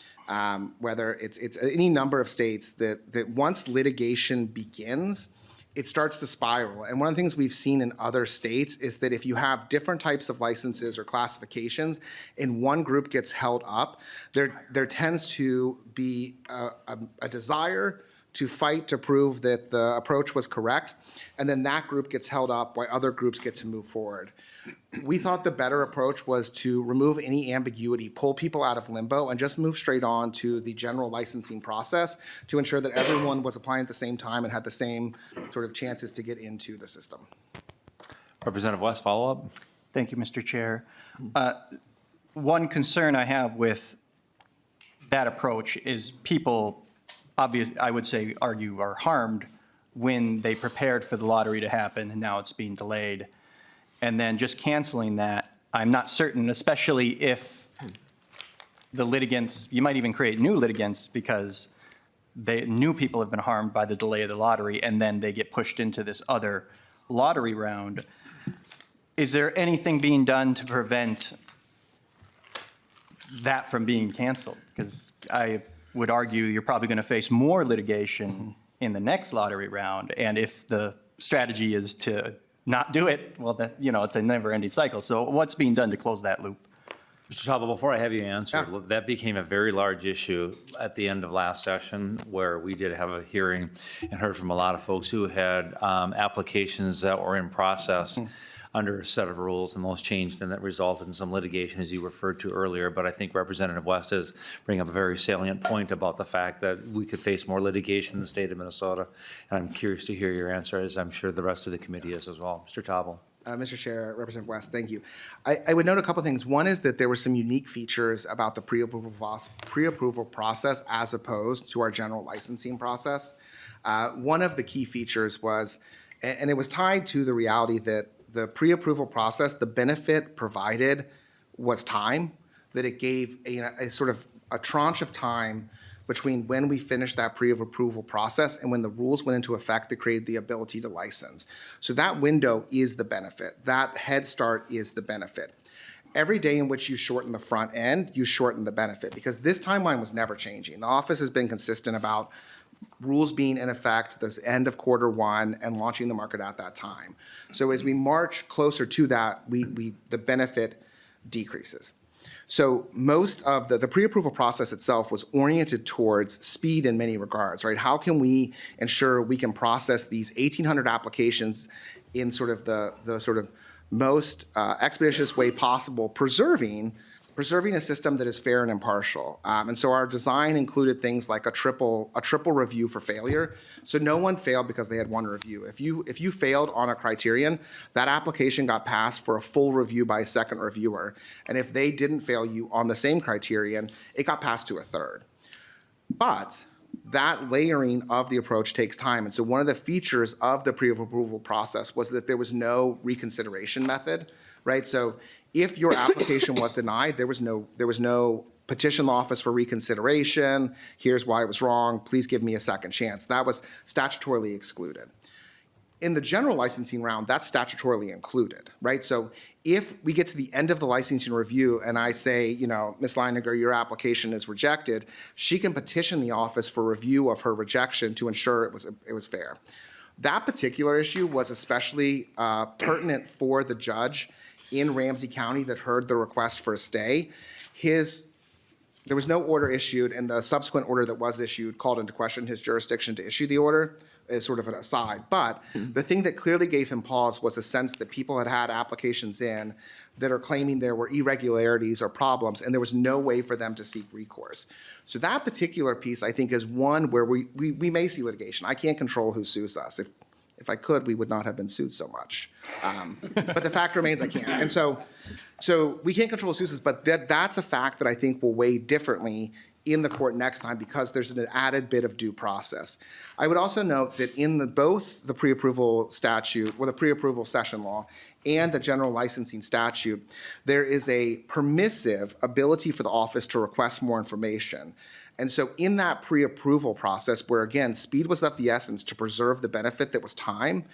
whether it's any number of states that once litigation begins, it starts to spiral. And one of the things we've seen in other states is that if you have different types of licenses or classifications and one group gets held up, there tends to be a desire to fight to prove that the approach was correct, and then that group gets held up while other groups get to move forward. We thought the better approach was to remove any ambiguity, pull people out of limbo, and just move straight on to the general licensing process to ensure that everyone was applying at the same time and had the same sort of chances to get into the system. Representative West, follow-up? Thank you, Mr. Chair. One concern I have with that approach is people, I would say, argue, are harmed when they prepared for the lottery to happen and now it's being delayed. And then just canceling that, I'm not certain, especially if the litigants, you might even create new litigants because new people have been harmed by the delay of the lottery and then they get pushed into this other lottery round. Is there anything being done to prevent that from being canceled? Because I would argue you're probably going to face more litigation in the next lottery round. And if the strategy is to not do it, well, that, it's a never-ending cycle. So what's being done to close that loop? Mr. Talbot, before I have you answer, that became a very large issue at the end of last session, where we did have a hearing and heard from a lot of folks who had applications that were in process under a set of rules, and those changed, and that resulted in some litigation, as you referred to earlier. But I think Representative West is bringing up a very salient point about the fact that we could face more litigation in the state of Minnesota. And I'm curious to hear your answer, as I'm sure the rest of the committee is as well. Mr. Talbot. Mr. Chair, Representative West, thank you. I would note a couple things. One is that there were some unique features about the pre-approval process as opposed to our general licensing process. One of the key features was, and it was tied to the reality that the pre-approval process, the benefit provided was time, that it gave a sort of a tranche of time between when we finished that pre-approval process and when the rules went into effect that created the ability to license. So that window is the benefit. That head start is the benefit. Every day in which you shorten the front end, you shorten the benefit, because this timeline was never changing. The office has been consistent about rules being in effect the end of Q1 and launching the market at that time. So as we march closer to that, the benefit decreases. So most of the pre-approval process itself was oriented towards speed in many regards, right? How can we ensure we can process these 1,800 applications in sort of the sort of most expeditious way possible, preserving a system that is fair and impartial. And so our design included things like a triple review for failure. So no one failed because they had one review. If you failed on a criterion, that application got passed for a full review by a second reviewer. And if they didn't fail you on the same criterion, it got passed to a third. But that layering of the approach takes time. And so one of the features of the pre-approval process was that there was no reconsideration method, right? So if your application was denied, there was no petition the office for reconsideration. Here's why it was wrong. Please give me a second chance. That was statutorily excluded. In the general licensing round, that's statutorily included, right? So if we get to the end of the licensing review and I say, you know, Ms. Leininger, your application is rejected, she can petition the office for review of her rejection to ensure it was fair. That particular issue was especially pertinent for the judge in Ramsey County that heard the request for a stay. There was no order issued, and the subsequent order that was issued called into question his jurisdiction to issue the order, as sort of an aside. But the thing that clearly gave him pause was a sense that people had had applications in that are claiming there were irregularities or problems, and there was no way for them to seek recourse. So that particular piece, I think, is one where we may see litigation. I can't control who sues us. If I could, we would not have been sued so much. But the fact remains I can't. And so we can't control who sues us, but that's a fact that I think will weigh differently in the court next time because there's an added bit of due process. I would also note that in both the pre-approval statute or the pre-approval session law and the general licensing statute, there is a permissive ability for the office to request more information. And so in that pre-approval process, where again, speed was of the essence to preserve the benefit that was time,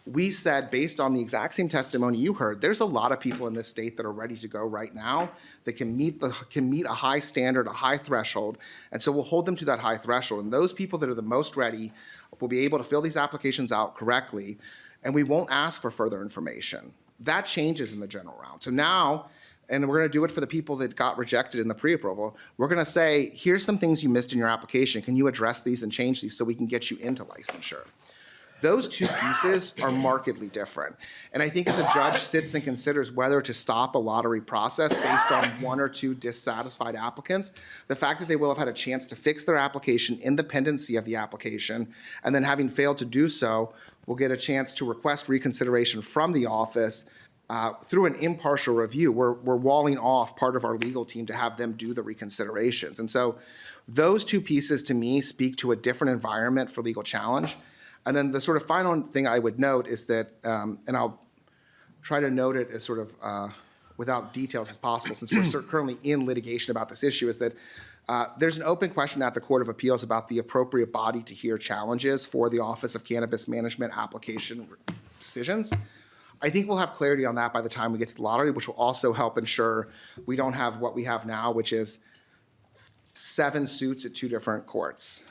we said, based on the exact same testimony you heard, there's a lot of people in this state that are ready to go right now that can meet a high standard, a high threshold. And so we'll hold them to that high threshold. And those people that are the most ready will be able to fill these applications out correctly, and we won't ask for further information. That changes in the general round. So now, and we're going to do it for the people that got rejected in the pre-approval, we're going to say, here's some things you missed in your application. Can you address these and change these so we can get you into licensure? Those two pieces are markedly different. And I think as a judge sits and considers whether to stop a lottery process based on one or two dissatisfied applicants, the fact that they will have had a chance to fix their application in the pendency of the application, and then having failed to do so, will get a chance to request reconsideration from the office through an impartial review. We're walling off part of our legal team to have them do the reconsiderations. And so those two pieces to me speak to a different environment for legal challenge. And then the sort of final thing I would note is that, and I'll try to note it as sort of without details as possible, since we're currently in litigation about this issue, is that there's an open question at the Court of Appeals about the appropriate body to hear challenges for the Office of Cannabis Management application decisions. I think we'll have clarity on that by the time we get to the lottery, which will also help ensure we don't have what we have now, which is 7 suits at 2 different courts.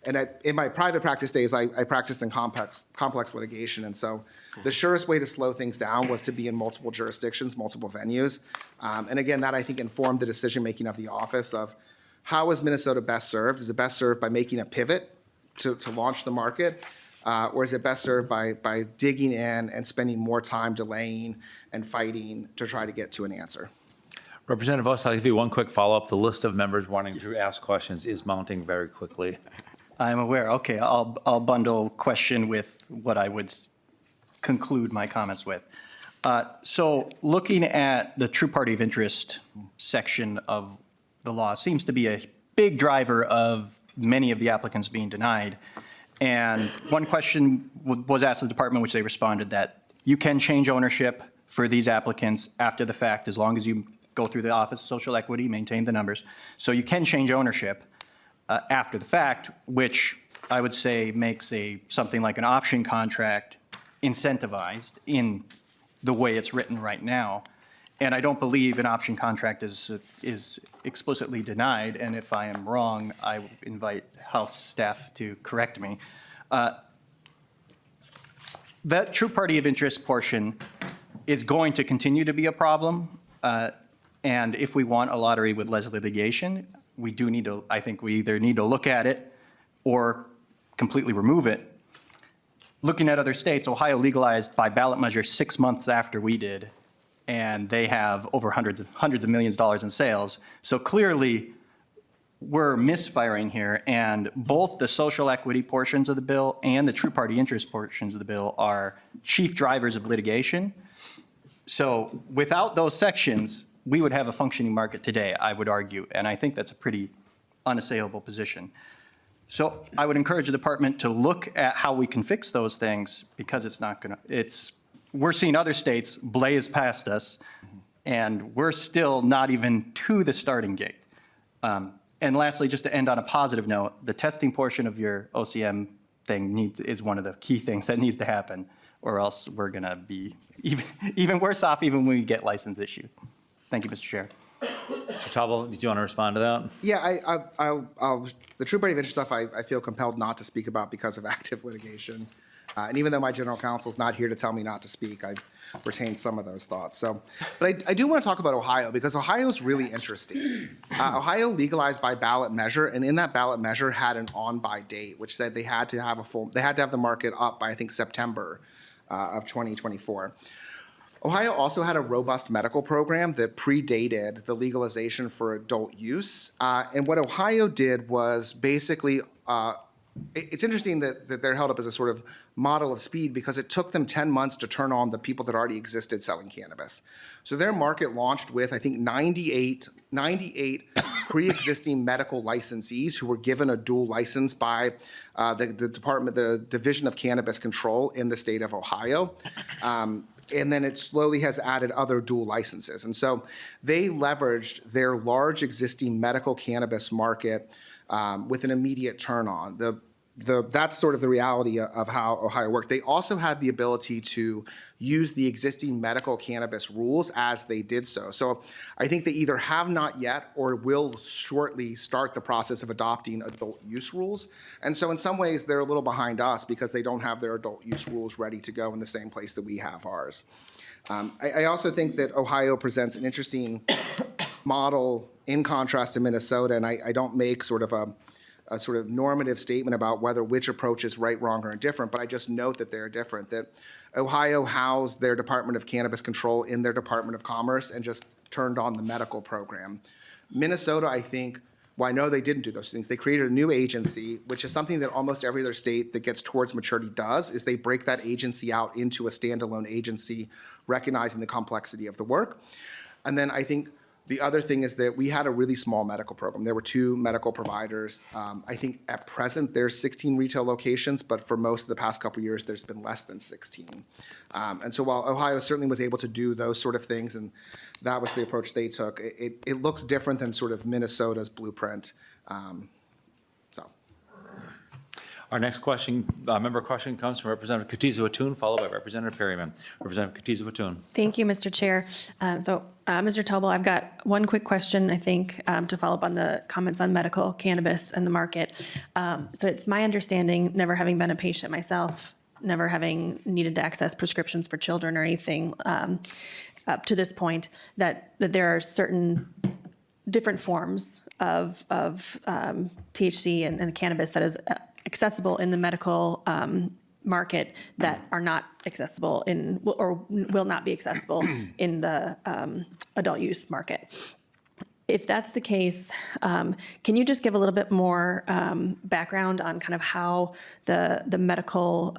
And in my private practice days, I practiced in complex litigation. And so the surest way to slow things down was to be in multiple jurisdictions, multiple venues. And again, that I think informed the decision-making of the office of how is Minnesota best served? Is it best served by making a pivot to launch the market? Or is it best served by digging in and spending more time delaying and fighting to try to get to an answer? Representative Voss, I'll give you one quick follow-up. The list of members wanting to ask questions is mounting very quickly. I'm aware. Okay, I'll bundle question with what I would conclude my comments with. So looking at the true party of interest section of the law seems to be a big driver of many of the applicants being denied. And one question was asked of the department, which they responded that you can change ownership for these applicants after the fact, as long as you go through the Office of Social Equity, maintain the numbers. So you can change ownership after the fact, which I would say makes something like an option contract incentivized in the way it's written right now. And I don't believe an option contract is explicitly denied, and if I am wrong, I invite House staff to correct me. That true party of interest portion is going to continue to be a problem, and if we want a lottery with less litigation, we do need to, I think we either need to look at it or completely remove it. Looking at other states, Ohio legalized by ballot measure 6 months after we did, and they have over hundreds of millions of dollars in sales. So clearly, we're misfiring here, and both the social equity portions of the bill and the true party interest portions of the bill are chief drivers of litigation. So without those sections, we would have a functioning market today, I would argue, and I think that's a pretty unassailable position. So I would encourage the department to look at how we can fix those things, because it's not gonna, we're seeing other states blaze past us, and we're still not even to the starting gate. And lastly, just to end on a positive note, the testing portion of your OCM thing is one of the key things that needs to happen, or else we're gonna be even worse off even when we get license issued. Thank you, Mr. Chair. Mr. Tobble, did you want to respond to that? Yeah, the true party of interest stuff, I feel compelled not to speak about because of active litigation. And even though my general counsel's not here to tell me not to speak, I've retained some of those thoughts. So, but I do want to talk about Ohio, because Ohio is really interesting. Ohio legalized by ballot measure, and in that ballot measure had an on-by date, which said they had to have the market up by, I think, September of 2024. Ohio also had a robust medical program that predated the legalization for adult use. And what Ohio did was basically, it's interesting that they're held up as a sort of model of speed, because it took them 10 months to turn on the people that already existed selling cannabis. So their market launched with, I think, 98 pre-existing medical licensees who were given a dual license by the Division of Cannabis Control in the state of Ohio. And then it slowly has added other dual licenses. And so they leveraged their large existing medical cannabis market with an immediate turn on. That's sort of the reality of how Ohio worked. They also had the ability to use the existing medical cannabis rules as they did so. So I think they either have not yet or will shortly start the process of adopting adult use rules. And so in some ways, they're a little behind us because they don't have their adult use rules ready to go in the same place that we have ours. I also think that Ohio presents an interesting model in contrast to Minnesota, and I don't make sort of a sort of normative statement about whether which approach is right, wrong, or indifferent, but I just note that they're different, that Ohio housed their Department of Cannabis Control in their Department of Commerce and just turned on the medical program. Minnesota, I think, well, I know they didn't do those things. They created a new agency, which is something that almost every other state that gets towards maturity does, is they break that agency out into a standalone agency, recognizing the complexity of the work. And then I think the other thing is that we had a really small medical program. There were 2 medical providers. I think at present there's 16 retail locations, but for most of the past couple of years, there's been less than 16. And so while Ohio certainly was able to do those sort of things, and that was the approach they took, it looks different than sort of Minnesota's blueprint. Our next question, member question comes from Representative Katiza-Watun, followed by Representative Perryman. Representative Katiza-Watun. Thank you, Mr. Chair. Mr. Tobel, I've got one quick question, I think, to follow up on the comments on medical cannabis and the market. So it's my understanding, never having been a patient myself, never having needed to access prescriptions for children or anything up to this point, that there are certain different forms of THC and cannabis that is accessible in the medical market that are not accessible in, or will not be accessible in the adult use market. If that's the case, can you just give a little bit more background on kind of how the medical,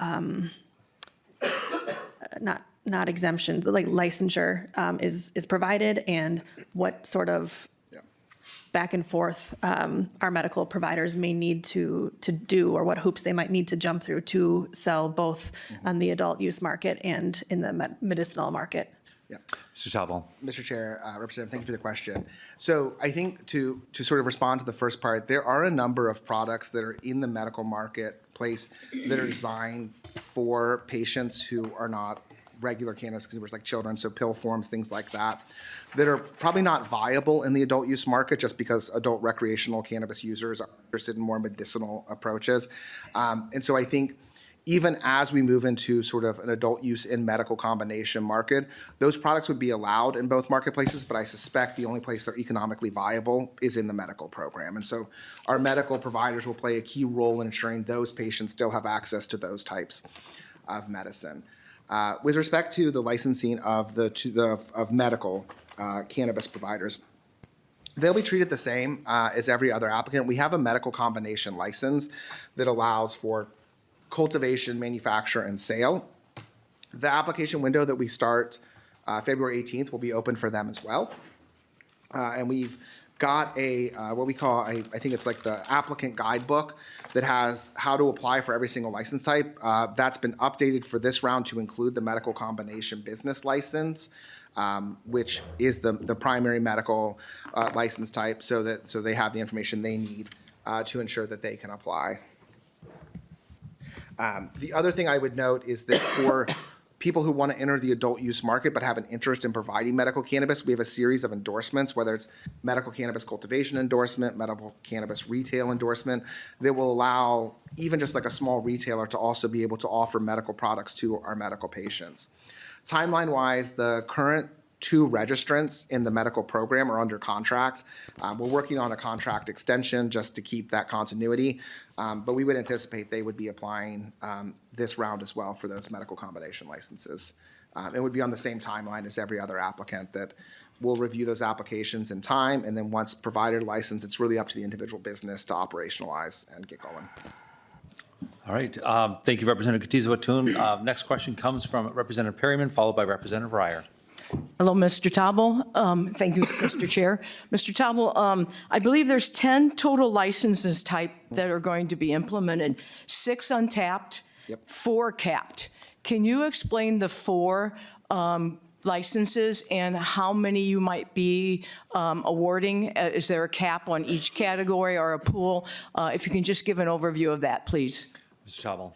not exemptions, like licensure is provided, and what sort of back and forth our medical providers may need to do, or what hoops they might need to jump through to sell both on the adult use market and in the medicinal market? Yeah. Mr. Tobel. Mr. Chair, Representative, thank you for the question. So I think to sort of respond to the first part, there are a number of products that are in the medical marketplace that are designed for patients who are not regular cannabis consumers like children, so pill forms, things like that, that are probably not viable in the adult use market just because adult recreational cannabis users are interested in more medicinal approaches. And so I think even as we move into sort of an adult use in medical combination market, those products would be allowed in both marketplaces, but I suspect the only place they're economically viable is in the medical program. And so our medical providers will play a key role in ensuring those patients still have access to those types of medicine. With respect to the licensing of of medical cannabis providers, they'll be treated the same as every other applicant. We have a medical combination license that allows for cultivation, manufacture, and sale. The application window that we start February 18th will be open for them as well. And we've got a, what we call, I think it's like the applicant guidebook that has how to apply for every single license type. That's been updated for this round to include the medical combination business license, which is the primary medical license type, so they have the information they need to ensure that they can apply. The other thing I would note is that for people who want to enter the adult use market but have an interest in providing medical cannabis, we have a series of endorsements, whether it's medical cannabis cultivation endorsement, medical cannabis retail endorsement, that will allow even just like a small retailer to also be able to offer medical products to our medical patients. Timeline-wise, the current 2 registrants in the medical program are under contract. We're working on a contract extension just to keep that continuity, but we would anticipate they would be applying this round as well for those medical combination licenses. It would be on the same timeline as every other applicant that will review those applications in time, and then once provided a license, it's really up to the individual business to operationalize and get going. All right. Thank you, Representative Katiza-Watun. Next question comes from Representative Perryman, followed by Representative Ryer. Hello, Mr. Tauble. Thank you, Mr. Chair. Mr. Tauble, I believe there's 10 total licenses type that are going to be implemented, 6 untapped, 4 capped. Can you explain the 4 licenses and how many you might be awarding? Is there a cap on each category or a pool? If you can just give an overview of that, please. Mr. Tauble.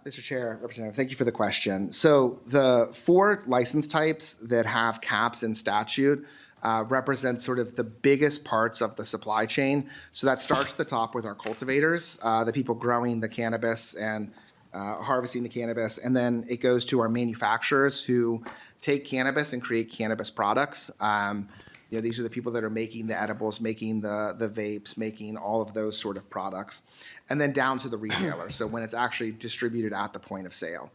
Mr. Chair, Representative, thank you for the question. So the 4 license types that have caps in statute represent sort of the biggest parts of the supply chain. So that starts at the top with our cultivators, the people growing the cannabis and harvesting the cannabis, and then it goes to our manufacturers who take cannabis and create cannabis products. These are the people that are making the edibles, making the vapes, making all of those sort of products, and then down to the retailer. So when it's actually distributed at the point of sale.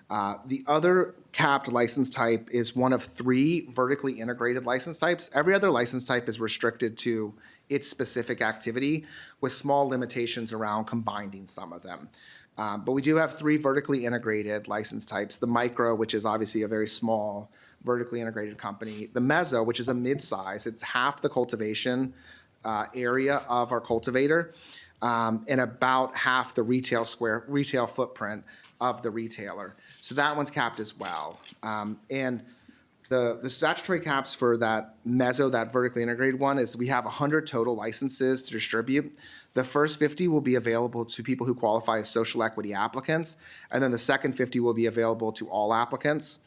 The other capped license type is one of 3 vertically integrated license types. Every other license type is restricted to its specific activity with small limitations around combining some of them. But we do have 3 vertically integrated license types. The micro, which is obviously a very small vertically integrated company. The mezzo, which is a mid-size, it's half the cultivation area of our cultivator, and about half the retail footprint of the retailer. So that one's capped as well. And the statutory caps for that mezzo, that vertically integrated one, is we have 100 total licenses to distribute. The first 50 will be available to people who qualify as social equity applicants, and then the second 50 will be available to all applicants.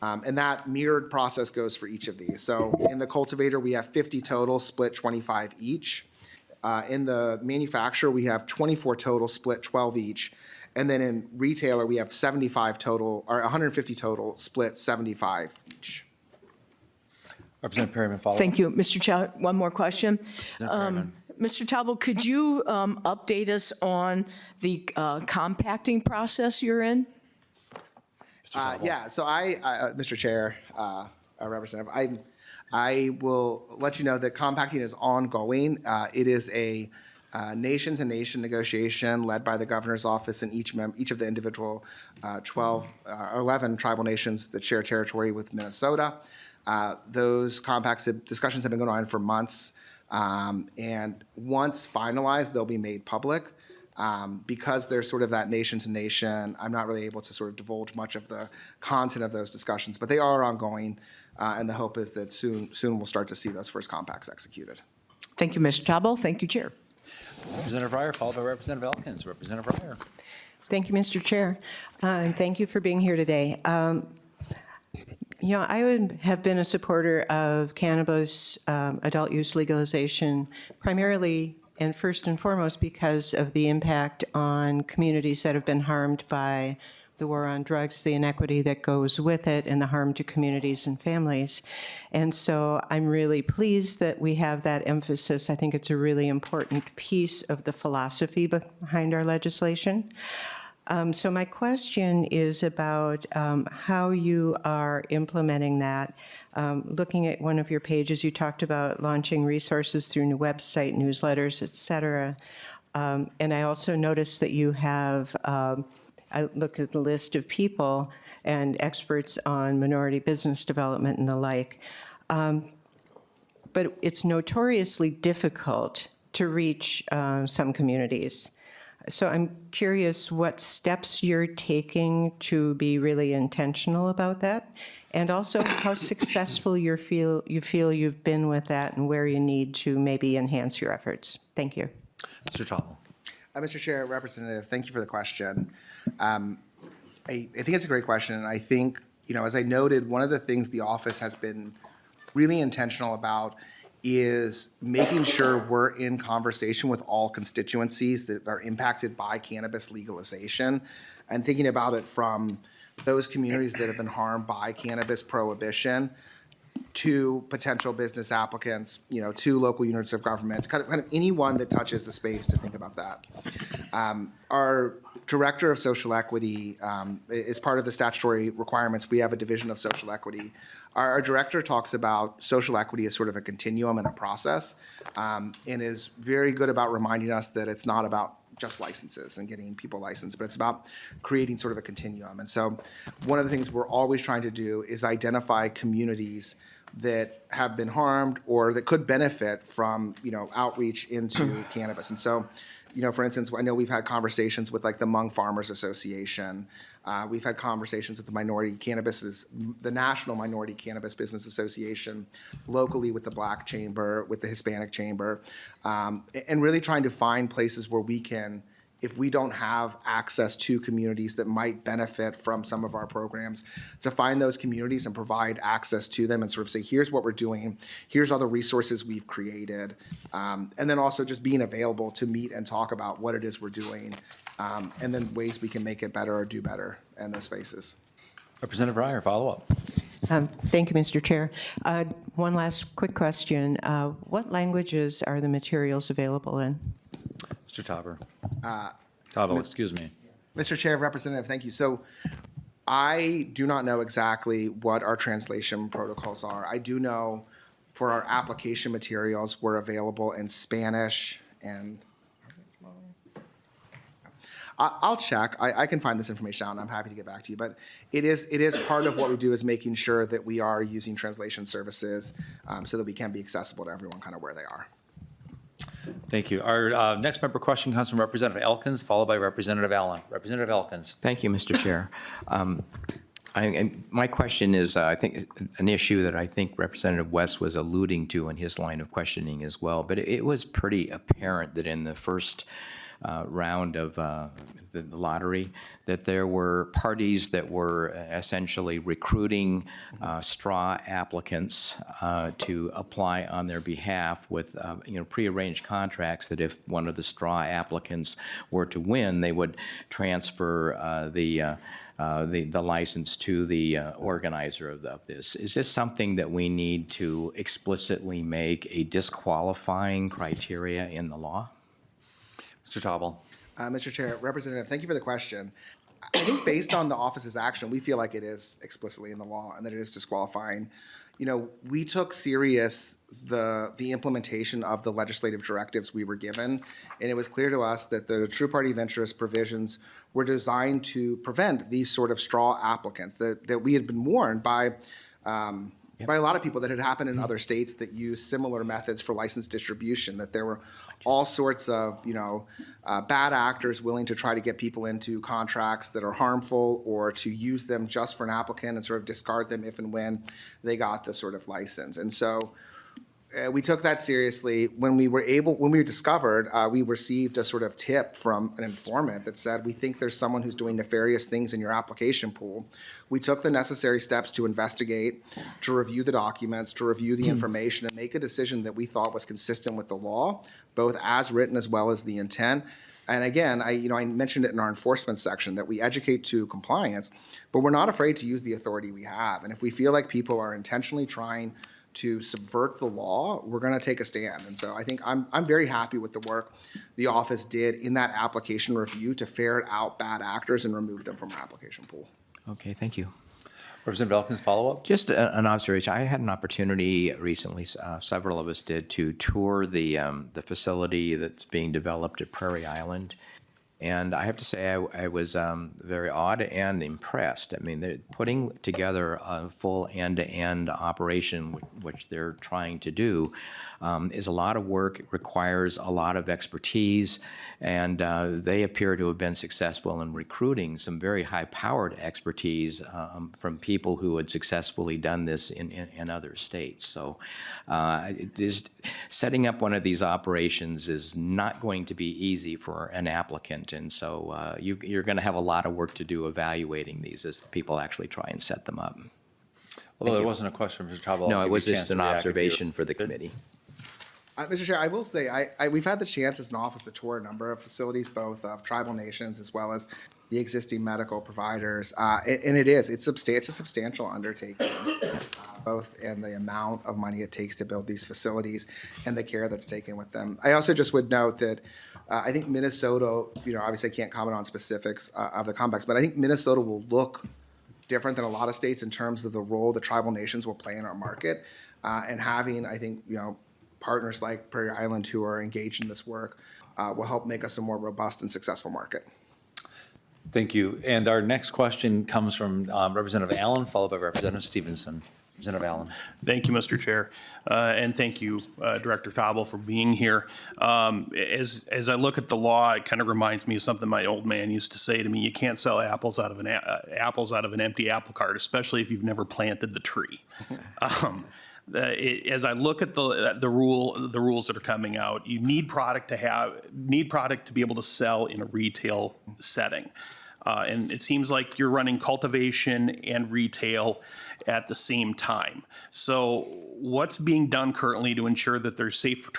And that mirrored process goes for each of these. So in the cultivator, we have 50 total, split 25 each. In the manufacturer, we have 24 total, split 12 each. And then in retailer, we have 75 total, or 150 total, split 75 each. Representative Perryman, follow. Thank you. Mr. Chair, one more question. Mr. Tauble, could you update us on the compacting process you're in? Yeah, so Mr. Chair, Representative, I will let you know that compacting is ongoing. It is a nation-to-nation negotiation led by the governor's office in each of the individual 11 tribal nations that share territory with Minnesota. Those discussions have been going on for months, and once finalized, they'll be made public. Because there's sort of that nation-to-nation, I'm not really able to sort of divulge much of the content of those discussions, but they are ongoing, and the hope is that soon we'll start to see those first compacts executed. Thank you, Mr. Tauble. Thank you, Chair. Representative Ryer, followed by Representative Elkins. Representative Ryer. Thank you, Mr. Chair, and thank you for being here today. I would have been a supporter of cannabis adult use legalization primarily and first and foremost because of the impact on communities that have been harmed by the war on drugs, the inequity that goes with it, and the harm to communities and families. And so I'm really pleased that we have that emphasis. I think it's a really important piece of the philosophy behind our legislation. So my question is about how you are implementing that. Looking at one of your pages, you talked about launching resources through new website, newsletters, et cetera. And I also noticed that you have, I looked at the list of people and experts on minority business development and the like. But it's notoriously difficult to reach some communities. So I'm curious what steps you're taking to be really intentional about that, and also how successful you feel you've been with that and where you need to maybe enhance your efforts. Thank you. Mr. Topple. Mr. Chair, Representative, thank you for the question. I think it's a great question, and I think, as I noted, one of the things the office has been really intentional about is making sure we're in conversation with all constituencies that are impacted by cannabis legalization, and thinking about it from those communities that have been harmed by cannabis prohibition to potential business applicants, to local units of government, kind of anyone that touches the space to think about that. Our Director of Social Equity is part of the statutory requirements. We have a division of social equity. Our director talks about social equity as sort of a continuum and a process, and is very good about reminding us that it's not about just licenses and getting people licensed, but it's about creating sort of a continuum. And so one of the things we're always trying to do is identify communities that have been harmed or that could benefit from, outreach into cannabis. And so, for instance, I know we've had conversations with like the Hmong Farmers Association. We've had conversations with the National Minority Cannabis Business Association, locally with the Black Chamber, with the Hispanic Chamber, and really trying to find places where we can, if we don't have access to communities that might benefit from some of our programs, to find those communities and provide access to them and sort of say, here's what we're doing, here's all the resources we've created, and then also just being available to meet and talk about what it is we're doing, and then ways we can make it better or do better in those spaces. Representative Ryer, follow-up. Thank you, Mr. Chair. One last quick question. What languages are the materials available in? Mr. Topple, excuse me. Mr. Chair, Representative, thank you. So I do not know exactly what our translation protocols are. I do know for our application materials, we're available in Spanish and I'll check. I can find this information out, and I'm happy to get back to you. But it is part of what we do is making sure that we are using translation services so that we can be accessible to everyone kind of where they are. Thank you. Our next member question comes from Representative Elkins, followed by Representative Allen. Representative Elkins. Thank you, Mr. Chair. My question is, I think, an issue that I think Representative West was alluding to in his line of questioning as well. But it was pretty apparent that in the first round of the lottery, that there were parties that were essentially recruiting straw applicants to apply on their behalf with prearranged contracts that if one of the straw applicants were to win, they would transfer the license to the organizer of this. Is this something that we need to explicitly make a disqualifying criteria in the law? Mr. Topple. Mr. Chair, Representative, thank you for the question. I think based on the office's action, we feel like it is explicitly in the law and that it is disqualifying. We took serious the implementation of the legislative directives we were given, and it was clear to us that the true party of interest provisions were designed to prevent these sort of straw applicants that we had been warned by a lot of people that had happened in other states that use similar methods for license distribution, that there were all sorts of, bad actors willing to try to get people into contracts that are harmful or to use them just for an applicant and sort of discard them if and when they got the sort of license. And so we took that seriously. When we were discovered, we received a sort of tip from an informant that said, we think there's someone who's doing nefarious things in your application pool. We took the necessary steps to investigate, to review the documents, to review the information, and make a decision that we thought was consistent with the law, both as written as well as the intent. And again, I mentioned it in our enforcement section that we educate to compliance, but we're not afraid to use the authority we have. And if we feel like people are intentionally trying to subvert the law, we're going to take a stand. And so I think I'm very happy with the work the office did in that application review to ferret out bad actors and remove them from our application pool. Okay, thank you. Representative Elkins, follow-up? Just an observation. I had an opportunity recently, several of us did, to tour the facility that's being developed at Prairie Island. And I have to say, I was very awed and impressed. I mean, they're putting together a full end-to-end operation, which they're trying to do, is a lot of work. It requires a lot of expertise, and they appear to have been successful in recruiting some very high-powered expertise from people who had successfully done this in other states. So setting up one of these operations is not going to be easy for an applicant. And so you're going to have a lot of work to do evaluating these as the people actually try and set them up. Although there wasn't a question, Mr. Chabot. No, it was just an observation for the committee. Mr. Chair, I will say, we've had the chance as an office to tour a number of facilities, both of tribal nations as well as the existing medical providers. And it's a substantial undertaking, both in the amount of money it takes to build these facilities and the care that's taken with them. I also just would note that I think Minnesota, obviously I can't comment on specifics of the complex, but I think Minnesota will look different than a lot of states in terms of the role the tribal nations will play in our market. And having, I think, partners like Prairie Island who are engaged in this work will help make us a more robust and successful market. Thank you. And our next question comes from Representative Allen, followed by Representative Stevenson. Representative Allen. Thank you, Mr. Chair. And thank you, Director Chabot, for being here. As I look at the law, it kind of reminds me of something my old man used to say to me: you can't sell apples out of an empty apple cart, especially if you've never planted the tree. As I look at the rules that are coming out, you need product to be able to sell in a retail setting. And it seems like you're running cultivation and retail at the same time. So what's being done currently to ensure that there's safe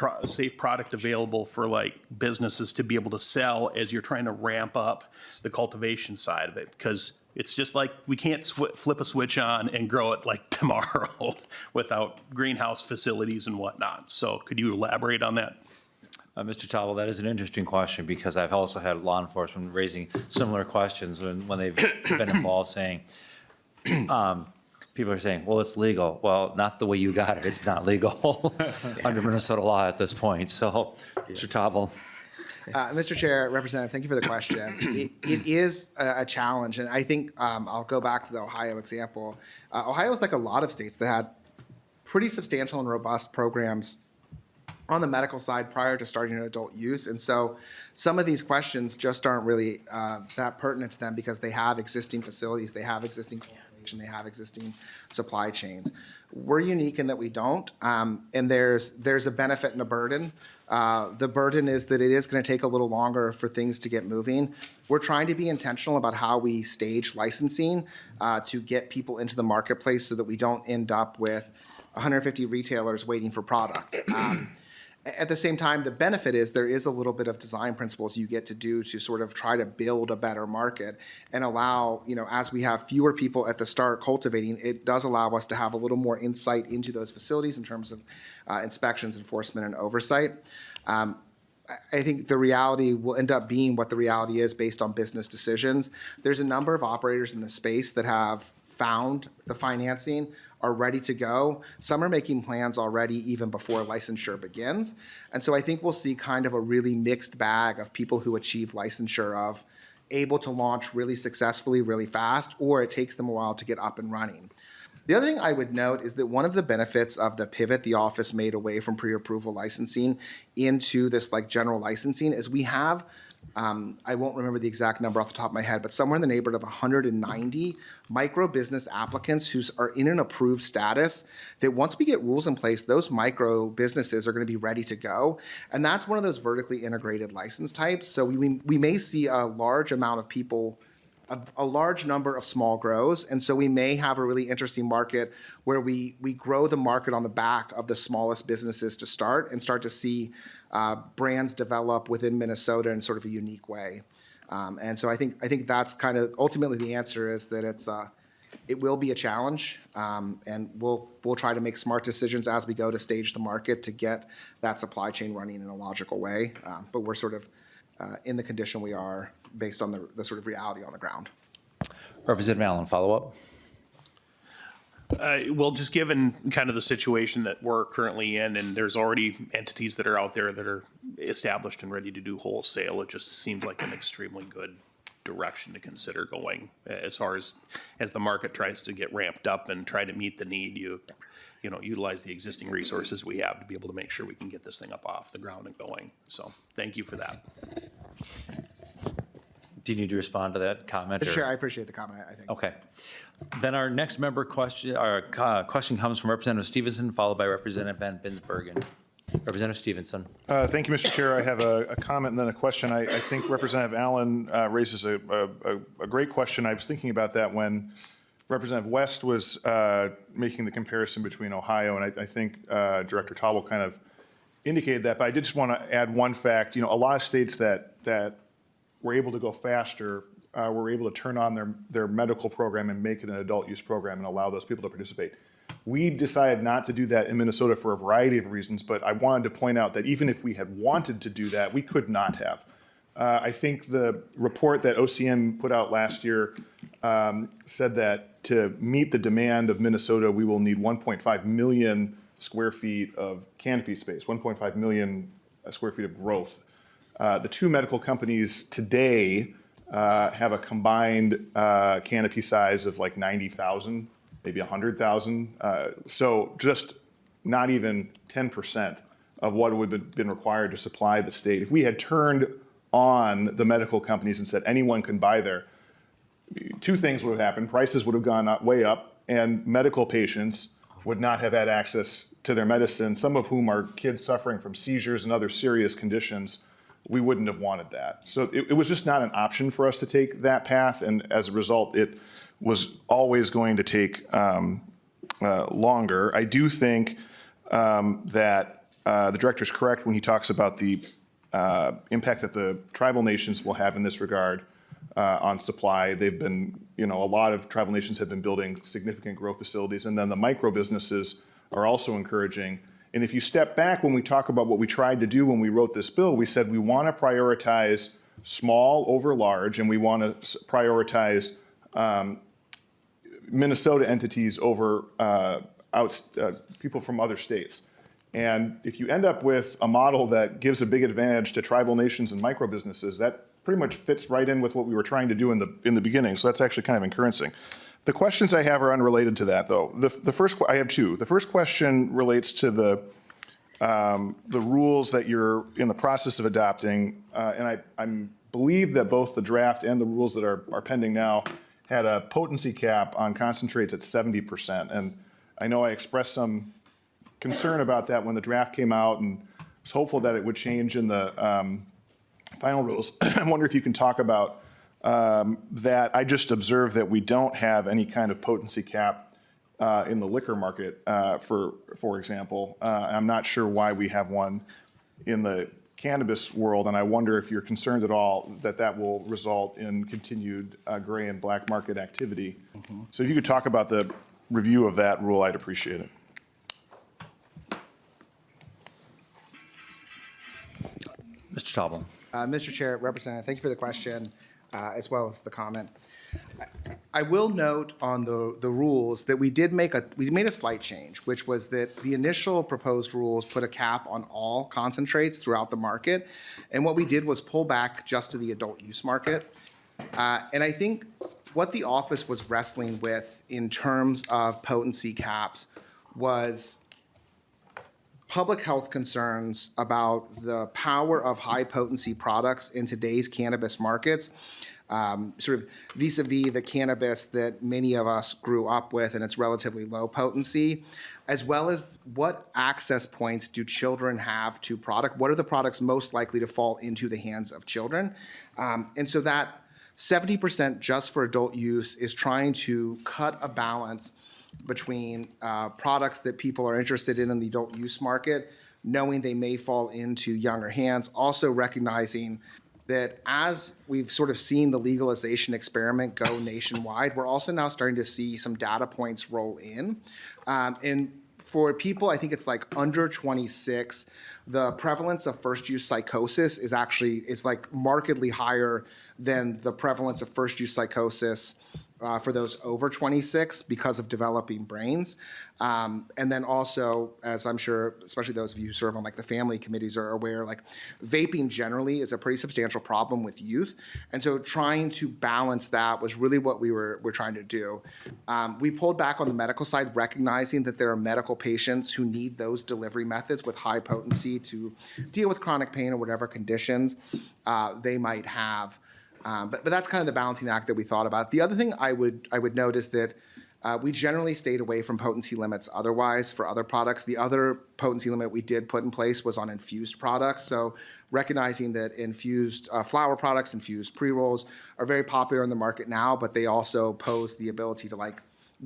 product available for like businesses to be able to sell as you're trying to ramp up the cultivation side of it? Because it's just like we can't flip a switch on and grow it like tomorrow without greenhouse facilities and whatnot. So could you elaborate on that? Mr. Chabot, that is an interesting question because I've also had law enforcement raising similar questions when they've been involved, saying, people are saying, well, it's legal. Well, not the way you got it. It's not legal under Minnesota law at this point. So, Mr. Chabot. Mr. Chair, Representative, thank you for the question. It is a challenge, and I think I'll go back to the Ohio example. Ohio is like a lot of states that had pretty substantial and robust programs on the medical side prior to starting adult use. And so some of these questions just aren't really that pertinent to them because they have existing facilities, they have existing cultivation, they have existing supply chains. We're unique in that we don't, and there's a benefit and a burden. The burden is that it is going to take a little longer for things to get moving. We're trying to be intentional about how we stage licensing to get people into the marketplace so that we don't end up with 150 retailers waiting for product. At the same time, the benefit is there is a little bit of design principles you get to do to sort of try to build a better market and allow, as we have fewer people at the start cultivating, it does allow us to have a little more insight into those facilities in terms of inspections, enforcement, and oversight. I think the reality will end up being what the reality is based on business decisions. There's a number of operators in the space that have found the financing, are ready to go. Some are making plans already even before licensure begins. And so I think we'll see kind of a really mixed bag of people who achieve licensure of able to launch really successfully, really fast, or it takes them a while to get up and running. The other thing I would note is that one of the benefits of the pivot the office made away from pre-approval licensing into this like general licensing is we have I won't remember the exact number off the top of my head, but somewhere in the neighborhood of 190 micro business applicants who are in an approved status, that once we get rules in place, those micro businesses are going to be ready to go. And that's one of those vertically integrated license types. So we may see a large amount of people, a large number of small grows. And so we may have a really interesting market where we grow the market on the back of the smallest businesses to start and start to see brands develop within Minnesota in sort of a unique way. And so I think that's kind of ultimately the answer is that it will be a challenge, and we'll try to make smart decisions as we go to stage the market to get that supply chain running in a logical way. But we're sort of in the condition we are based on the sort of reality on the ground. Representative Allen, follow up. Well, just given kind of the situation that we're currently in, and there's already entities that are out there that are established and ready to do wholesale, it just seems like an extremely good direction to consider going as far as the market tries to get ramped up and try to meet the need. You know, utilize the existing resources we have to be able to make sure we can get this thing up off the ground and going. So thank you for that. Do you need to respond to that comment? Sure, I appreciate the comment, I think. Okay. Then our next member question, question comes from Representative Stevenson, followed by Representative Van Binsbergen. Representative Stevenson. Thank you, Mr. Chair. I have a comment and then a question. I think Representative Allen raises a great question. I was thinking about that when Representative West was making the comparison between Ohio, and I think Director Tauble kind of indicated that, but I did just want to add one fact. You know, a lot of states that were able to go faster were able to turn on their medical program and make it an adult use program and allow those people to participate. We decided not to do that in Minnesota for a variety of reasons, but I wanted to point out that even if we had wanted to do that, we could not have. I think the report that OCM put out last year said that to meet the demand of Minnesota, we will need 1.5 million square feet of canopy space, 1.5 million square feet of growth. The two medical companies today have a combined canopy size of like 90,000, maybe 100,000. So just not even 10% of what would have been required to supply the state. If we had turned on the medical companies and said anyone can buy there, two things would have happened. Prices would have gone up, way up, and medical patients would not have had access to their medicine, some of whom are kids suffering from seizures and other serious conditions. We wouldn't have wanted that. So it was just not an option for us to take that path, and as a result, it was always going to take longer. I do think that the director is correct when he talks about the impact that the tribal nations will have in this regard on supply. They've been, a lot of tribal nations have been building significant grow facilities, and then the micro businesses are also encouraging. And if you step back, when we talk about what we tried to do when we wrote this bill, we said we want to prioritize small over large, and we want to prioritize Minnesota entities over people from other states. And if you end up with a model that gives a big advantage to tribal nations and micro businesses, that pretty much fits right in with what we were trying to do in the beginning. So that's actually kind of encouraging. The questions I have are unrelated to that, though. I have two. The first question relates to the rules that you're in the process of adopting, and I believe that both the draft and the rules that are pending now had a potency cap on concentrates at 70%. And I know I expressed some concern about that when the draft came out, and was hopeful that it would change in the final rules. I wonder if you can talk about that. I just observed that we don't have any kind of potency cap in the liquor market, for example. I'm not sure why we have one in the cannabis world, and I wonder if you're concerned at all that that will result in continued gray and black market activity. So if you could talk about the review of that rule, I'd appreciate it. Mr. Tauble. Mr. Chair, Representative, thank you for the question, as well as the comment. I will note on the rules that we made a slight change, which was that the initial proposed rules put a cap on all concentrates throughout the market. And what we did was pull back just to the adult use market. And I think what the office was wrestling with in terms of potency caps was public health concerns about the power of high-potency products in today's cannabis markets, sort of vis-a-vis the cannabis that many of us grew up with and its relatively low potency, as well as what access points do children have to product? What are the products most likely to fall into the hands of children? And so that 70% just for adult use is trying to cut a balance between products that people are interested in the adult use market, knowing they may fall into younger hands, also recognizing that as we've sort of seen the legalization experiment go nationwide, we're also now starting to see some data points roll in. And for people, I think it's like under 26, the prevalence of first use psychosis is like markedly higher than the prevalence of first use psychosis for those over 26 because of developing brains. And then also, as I'm sure, especially those of you who serve on like the family committees are aware, like vaping generally is a pretty substantial problem with youth. And so trying to balance that was really what we're trying to do. We pulled back on the medical side, recognizing that there are medical patients who need those delivery methods with high potency to deal with chronic pain or whatever conditions they might have. But that's kind of the balancing act that we thought about. The other thing I would note is that we generally stayed away from potency limits otherwise for other products. The other potency limit we did put in place was on infused products. So recognizing that infused flower products, infused pre-rolls are very popular in the market now, but they also pose the ability to like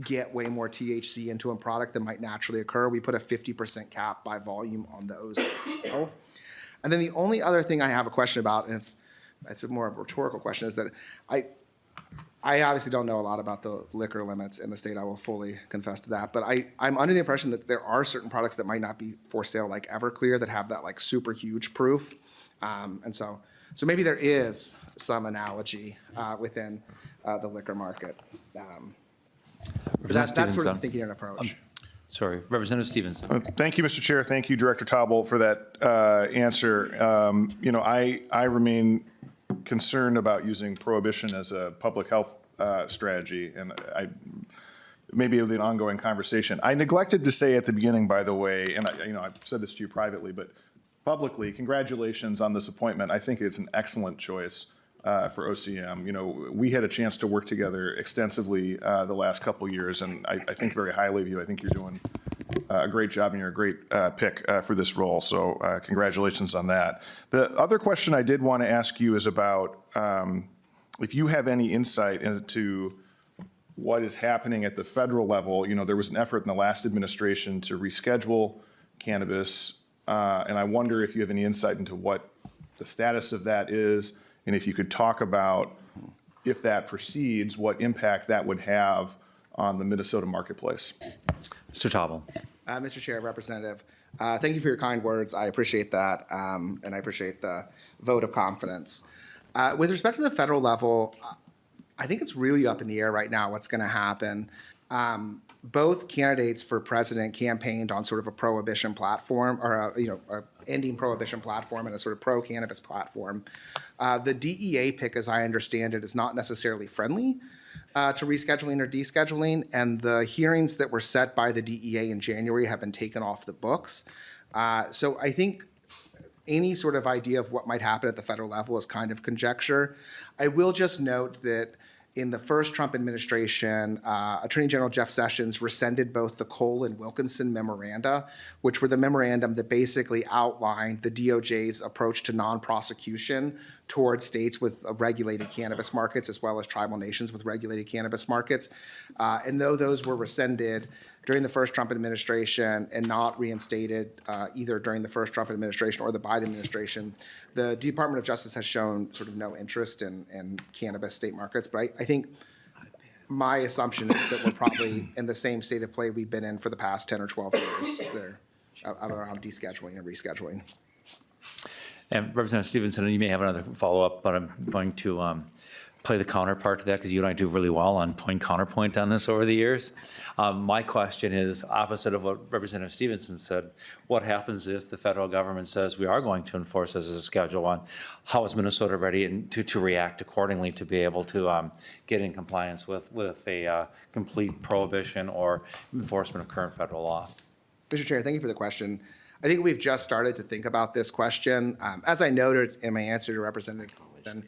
get way more THC into a product than might naturally occur. We put a 50% cap by volume on those. And then the only other thing I have a question about, and it's a more of a rhetorical question, is that I obviously don't know a lot about the liquor limits in the state. I will fully confess to that. But I'm under the impression that there are certain products that might not be for sale, like Everclear, that have that like super huge proof. And so maybe there is some analogy within the liquor market. That's sort of Stevenson. the thinking and approach. Sorry, Representative Stevenson. Thank you, Mr. Chair. Thank you, Director Tauble, for that answer. I remain concerned about using prohibition as a public health strategy, and maybe it'll be an ongoing conversation. I neglected to say at the beginning, by the way, and I've said this to you privately, but publicly, congratulations on this appointment. I think it's an excellent choice for OCM. We had a chance to work together extensively the last couple years, and I think very highly of you. I think you're doing a great job, and you're a great pick for this role. So congratulations on that. The other question I did want to ask you is about if you have any insight into what is happening at the federal level. There was an effort in the last administration to reschedule cannabis, and I wonder if you have any insight into what the status of that is, and if you could talk about, if that proceeds, what impact that would have on the Minnesota marketplace. Mr. Tauble. Mr. Chair, Representative, thank you for your kind words. I appreciate that, and I appreciate the vote of confidence. With respect to the federal level, I think it's really up in the air right now what's going to happen. Both candidates for president campaigned on sort of a prohibition platform, or a ending prohibition platform and a sort of pro-cannabis platform. The DEA pick, as I understand it, is not necessarily friendly to rescheduling or descheduling, and the hearings that were set by the DEA in January have been taken off the books. So I think any sort of idea of what might happen at the federal level is kind of conjecture. I will just note that in the first Trump administration, Attorney General Jeff Sessions rescinded both the Cole and Wilkinson memoranda, which were the memorandum that basically outlined the DOJ's approach to non-prosecution towards states with regulated cannabis markets, as well as tribal nations with regulated cannabis markets. And though those were rescinded during the first Trump administration and not reinstated either during the first Trump administration or the Biden administration, the Department of Justice has shown sort of no interest in cannabis state markets. But I think my assumption is that we're probably in the same state of play we've been in for the past 10 or 12 years there around descheduling and rescheduling. And Representative Stevenson, you may have another follow-up, but I'm going to play the counterpart to that because you and I do really well on point-counterpoint on this over the years. My question is opposite of what Representative Stevenson said. What happens if the federal government says we are going to enforce this as a Schedule 1? How is Minnesota ready to react accordingly to be able to get in compliance with a complete prohibition or enforcement of current federal law? Mr. Chair, thank you for the question. I think we've just started to think about this question. As I noted in my answer to Representative Coleman,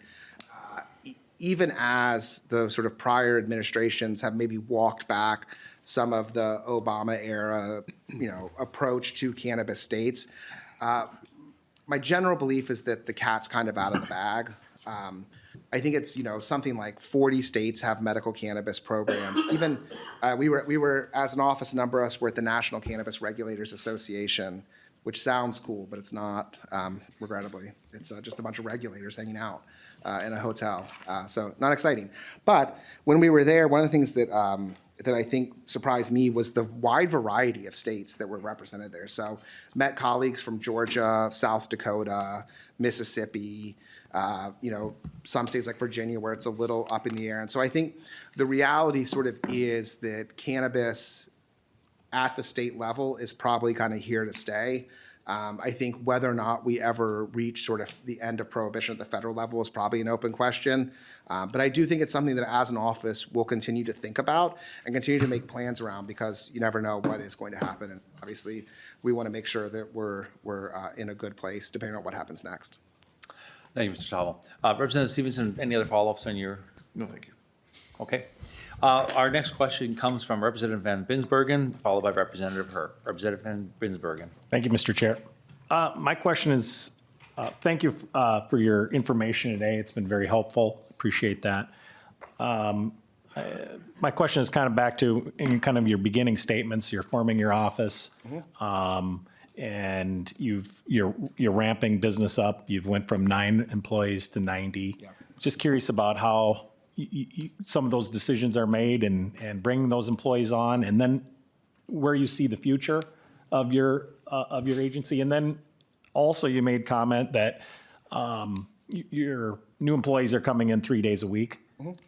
even as the sort of prior administrations have maybe walked back some of the Obama era, approach to cannabis states, my general belief is that the cat's kind of out of the bag. I think it's, something like 40 states have medical cannabis programs. Even we were, as an office, a number of us were at the National Cannabis Regulators Association, which sounds cool, but it's not, regrettably. It's just a bunch of regulators hanging out in a hotel. So not exciting. But when we were there, one of the things that I think surprised me was the wide variety of states that were represented there. So met colleagues from Georgia, South Dakota, Mississippi, some states like Virginia where it's a little up in the air. And so I think the reality sort of is that cannabis at the state level is probably kind of here to stay. I think whether or not we ever reach sort of the end of prohibition at the federal level is probably an open question. But I do think it's something that as an office we'll continue to think about and continue to make plans around, because you never know what is going to happen. And obviously we want to make sure that we're in a good place depending on what happens next. Thank you, Mr. Tobble. Representative Stevenson, any other follow-ups on your? No, thank you. Okay. Our next question comes from Representative Van Binsbergen, followed by Representative Herr. Representative Van Binsbergen. Thank you, Mr. Chair. My question is, thank you for your information today. It's been very helpful. Appreciate that. My question is kind of back to in kind of your beginning statements. You're forming your office, and you're ramping business up. You've went from 9 employees to 90. Yeah. Just curious about how some of those decisions are made and bringing those employees on, and then where you see the future of your agency. And then also you made comment that your new employees are coming in 3 days a week.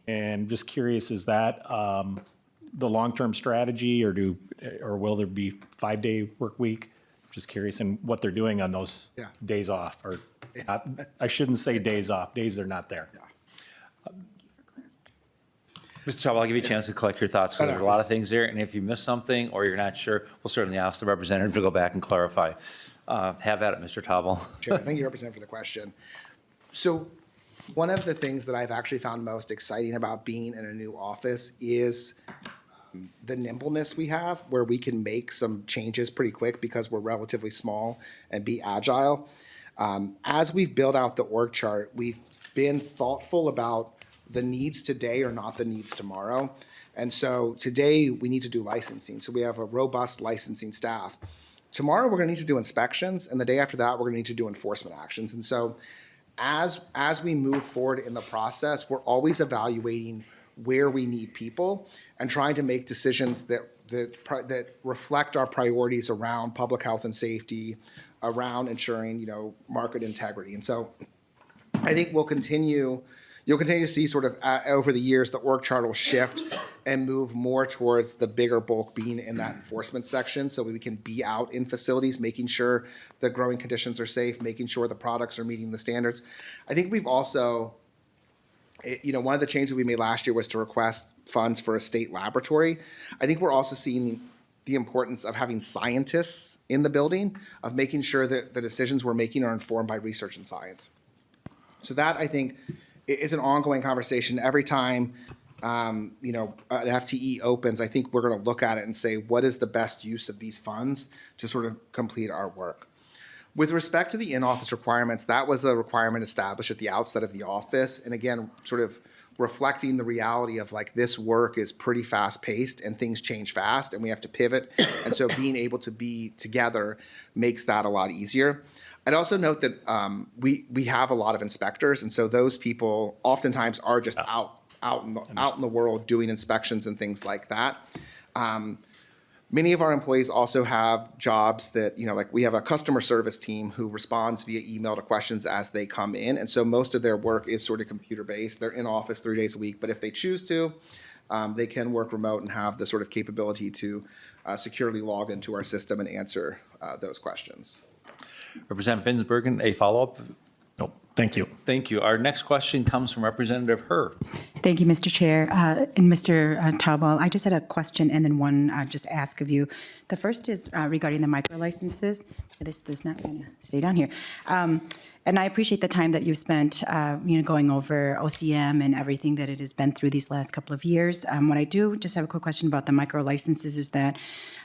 And just curious, is that the long-term strategy, or will there be 5-day work week? Just curious, and what they're doing on those days off, or I shouldn't say days off. Days are not there. Mr. Tobble, I'll give you a chance to collect your thoughts, because there's a lot of things there, and if you miss something or you're not sure, we'll certainly ask the representative to go back and clarify. Have at it, Mr. Tobble. Chair, thank you, Representative, for the question. So one of the things that I've actually found most exciting about being in a new office is the nimbleness we have, where we can make some changes pretty quick because we're relatively small, and be agile. As we've built out the org chart, we've been thoughtful about the needs today are not the needs tomorrow. And so today we need to do licensing. So we have a robust licensing staff. Tomorrow we're gonna need to do inspections, and the day after that we're gonna need to do enforcement actions. And so as we move forward in the process, we're always evaluating where we need people and trying to make decisions that reflect our priorities around public health and safety, around ensuring, market integrity. And so I think you'll continue to see sort of over the years, the org chart will shift and move more towards the bigger bulk being in that enforcement section, so we can be out in facilities, making sure the growing conditions are safe, making sure the products are meeting the standards. I think we've also, one of the changes we made last year was to request funds for a state laboratory. I think we're also seeing the importance of having scientists in the building, of making sure that the decisions we're making are informed by research and science. So that, I think, is an ongoing conversation. Every time, an FTE opens, I think we're going to look at it and say, what is the best use of these funds to sort of complete our work? With respect to the in-office requirements, that was a requirement established at the outset of the office. And again, sort of reflecting the reality of this work is pretty fast-paced and things change fast and we have to pivot. And so being able to be together makes that a lot easier. I'd also note that we have a lot of inspectors, and so those people oftentimes are just out in the world doing inspections and things like that. Many of our employees also have jobs that, we have a customer service team who responds via email to questions as they come in, and so most of their work is sort of computer-based. They're in office 3 days a week, but if they choose to, they can work remote and have the sort of capability to securely log into our system and answer those questions. Representative Binsbergen, a follow-up? Nope, thank you. Thank you. Our next question comes from Representative Herr. Thank you, Mr. Chair. And Mr. Taubal, I just had a question and then one just ask of you. The first is regarding the micro licenses. This is not going to stay down here. And I appreciate the time that you've spent, going over OCM and everything that it has been through these last couple of years. What I do just have a quick question about the micro licenses is that,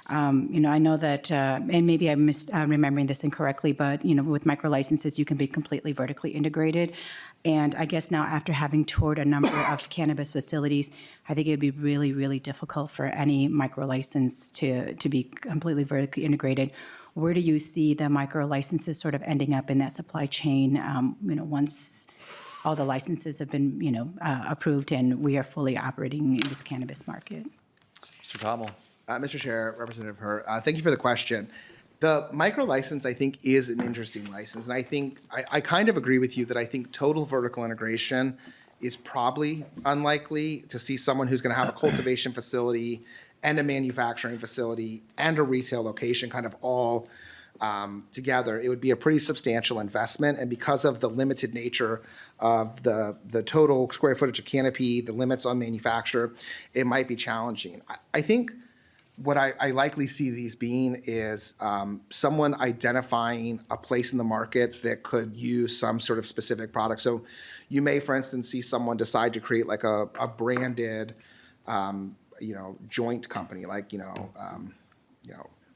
I know that, and maybe I'm remembering this incorrectly, but, with micro licenses, you can be completely vertically integrated. And I guess now after having toured a number of cannabis facilities, I think it would be really, really difficult for any micro license to be completely vertically integrated. Where do you see the micro licenses sort of ending up in that supply chain, once all the licenses have been, approved and we are fully operating in this cannabis market? Mr. Tobble. Mr. Chair, Representative Herr, thank you for the question. The micro license, I think, is an interesting license. And I think, I kind of agree with you that I think total vertical integration is probably unlikely to see someone who's going to have a cultivation facility and a manufacturing facility and a retail location kind of all together. It would be a pretty substantial investment. And because of the limited nature of the total square footage of canopy, the limits on manufacture, it might be challenging. I think what I likely see these being is someone identifying a place in the market that could use some sort of specific product. So you may, for instance, see someone decide to create like a branded, joint company, like,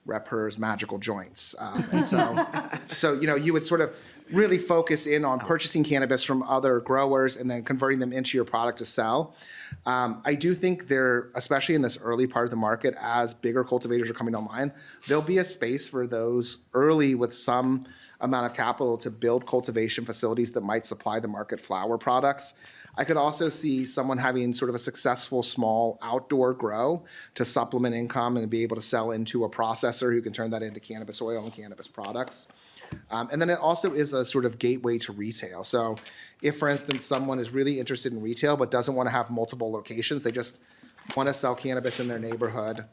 Rep Herr's Magical Joints. And so, you would sort of really focus in on purchasing cannabis from other growers and then converting them into your product to sell. I do think there, especially in this early part of the market, as bigger cultivators are coming online, there'll be a space for those early with some amount of capital to build cultivation facilities that might supply the market flower products. I could also see someone having sort of a successful small outdoor grow to supplement income and be able to sell into a processor who can turn that into cannabis oil and cannabis products. And then it also is a sort of gateway to retail. So if, for instance, someone is really interested in retail but doesn't want to have multiple locations, they just want to sell cannabis in their neighborhood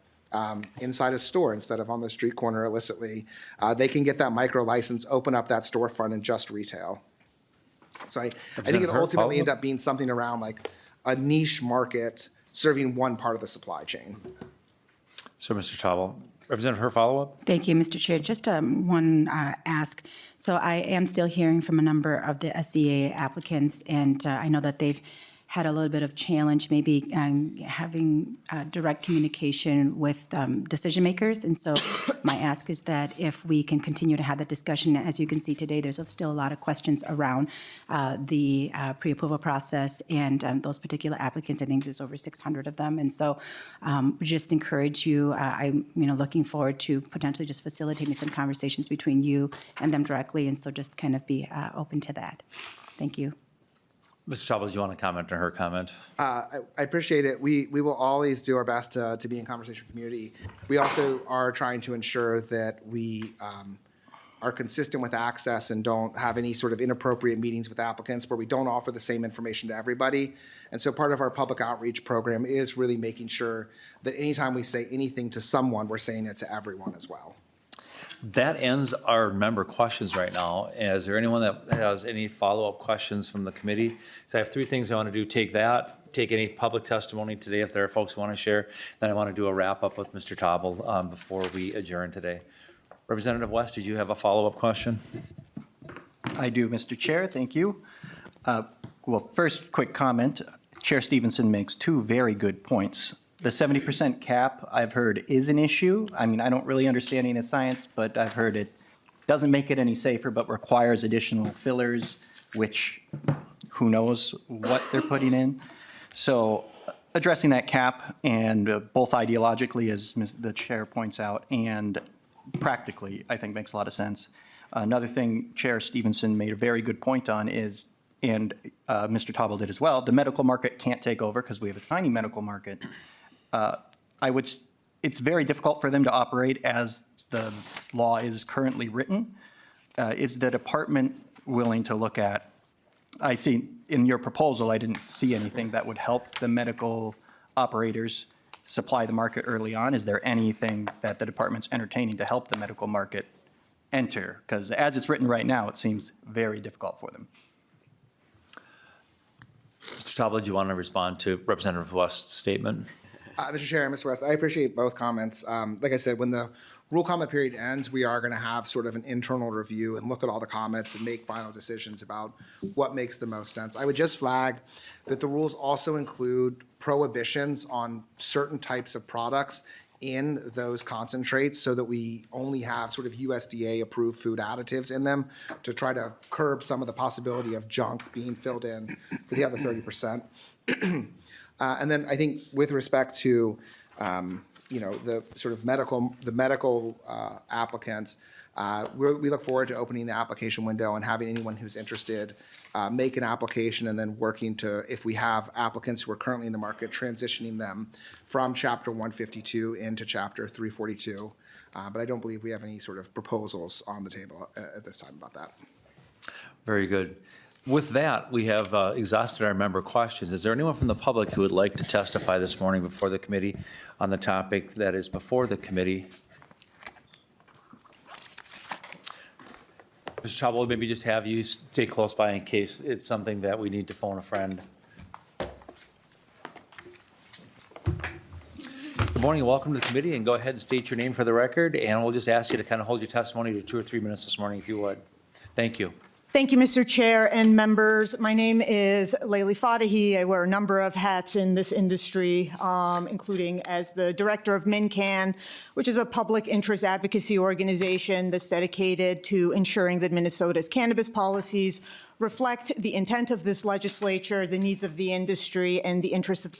inside a store instead of on the street corner illicitly, they can get that micro license, open up that storefront and just retail. So I think it'll ultimately end up being something around like a niche market serving one part of the supply chain. So, Mr. Tobble, Representative Herr, follow-up? Thank you, Mr. Chair. Just one ask. So I am still hearing from a number of the SCA applicants, and I know that they've had a little bit of challenge maybe having direct communication with decision makers. And so my ask is that if we can continue to have that discussion, as you can see today, there's still a lot of questions around the pre-approval process and those particular applicants. I think there's over 600 of them. And so we just encourage you, I'm looking forward to potentially just facilitating some conversations between you and them directly. And so just kind of be open to that. Thank you. Mr. Tobble, do you want to comment on her comment? I appreciate it. We will always do our best to be in conversation with the community. We also are trying to ensure that we are consistent with access and don't have any sort of inappropriate meetings with applicants where we don't offer the same information to everybody. And so part of our public outreach program is really making sure that anytime we say anything to someone, we're saying it to everyone as well. That ends our member questions right now. Is there anyone that has any follow-up questions from the committee? So I have three things I want to do. Take any public testimony today if there are folks who want to share. Then I want to do a wrap-up with Mr. Tobble before we adjourn today. Representative West, did you have a follow-up question? I do, Mr. Chair. Thank you. Well, first, quick comment. Chair Stevenson makes two very good points. The 70% cap, I've heard, is an issue. I mean, I don't really understand any of the science, but I've heard it doesn't make it any safer, but requires additional fillers, which who knows what they're putting in. So addressing that cap, and both ideologically, as the chair points out, and practically, I think makes a lot of sense. Another thing Chair Stevenson made a very good point on is, and Mr. Tobble did as well, the medical market can't take over because we have a tiny medical market. It's very difficult for them to operate as the law is currently written. Is the department willing to look at, I see in your proposal, I didn't see anything that would help the medical operators supply the market early on. Is there anything that the department's entertaining to help the medical market enter? Because as it's written right now, it seems very difficult for them. Mr. Mr. Tobler, do you want to respond to Representative West's statement? Mr. Chair, Mr. West, I appreciate both comments. Like I said, when the rule comment period ends, we are going to have sort of an internal review and look at all the comments and make final decisions about what makes the most sense. I would just flag that the rules also include prohibitions on certain types of products in those concentrates so that we only have sort of USDA-approved food additives in them to try to curb some of the possibility of junk being filled in for the other 30%. And then I think with respect to, the sort of medical applicants, we look forward to opening the application window and having anyone who's interested make an application and then working to, if we have applicants who are currently in the market, transitioning them from Chapter 152 into Chapter 342. But I don't believe we have any sort of proposals on the table at this time about that. Very good. With that, we have exhausted our member questions. Is there anyone from the public who would like to testify this morning before the committee on the topic that is before the committee? Mr. Chabot, maybe just have you stay close by in case it's something that we need to phone a friend. Good morning and welcome to the committee, and go ahead and state your name for the record, and we'll just ask you to kind of hold your testimony to 2 or 3 minutes this morning if you would. Thank you. Thank you, Mr. Chair and members. My name is Layli Fadahi. I wear a number of hats in this industry, including as the director of MinCan, which is a public interest advocacy organization that's dedicated to ensuring that Minnesota's cannabis policies reflect the intent of this legislature, the needs of the industry, and the interests of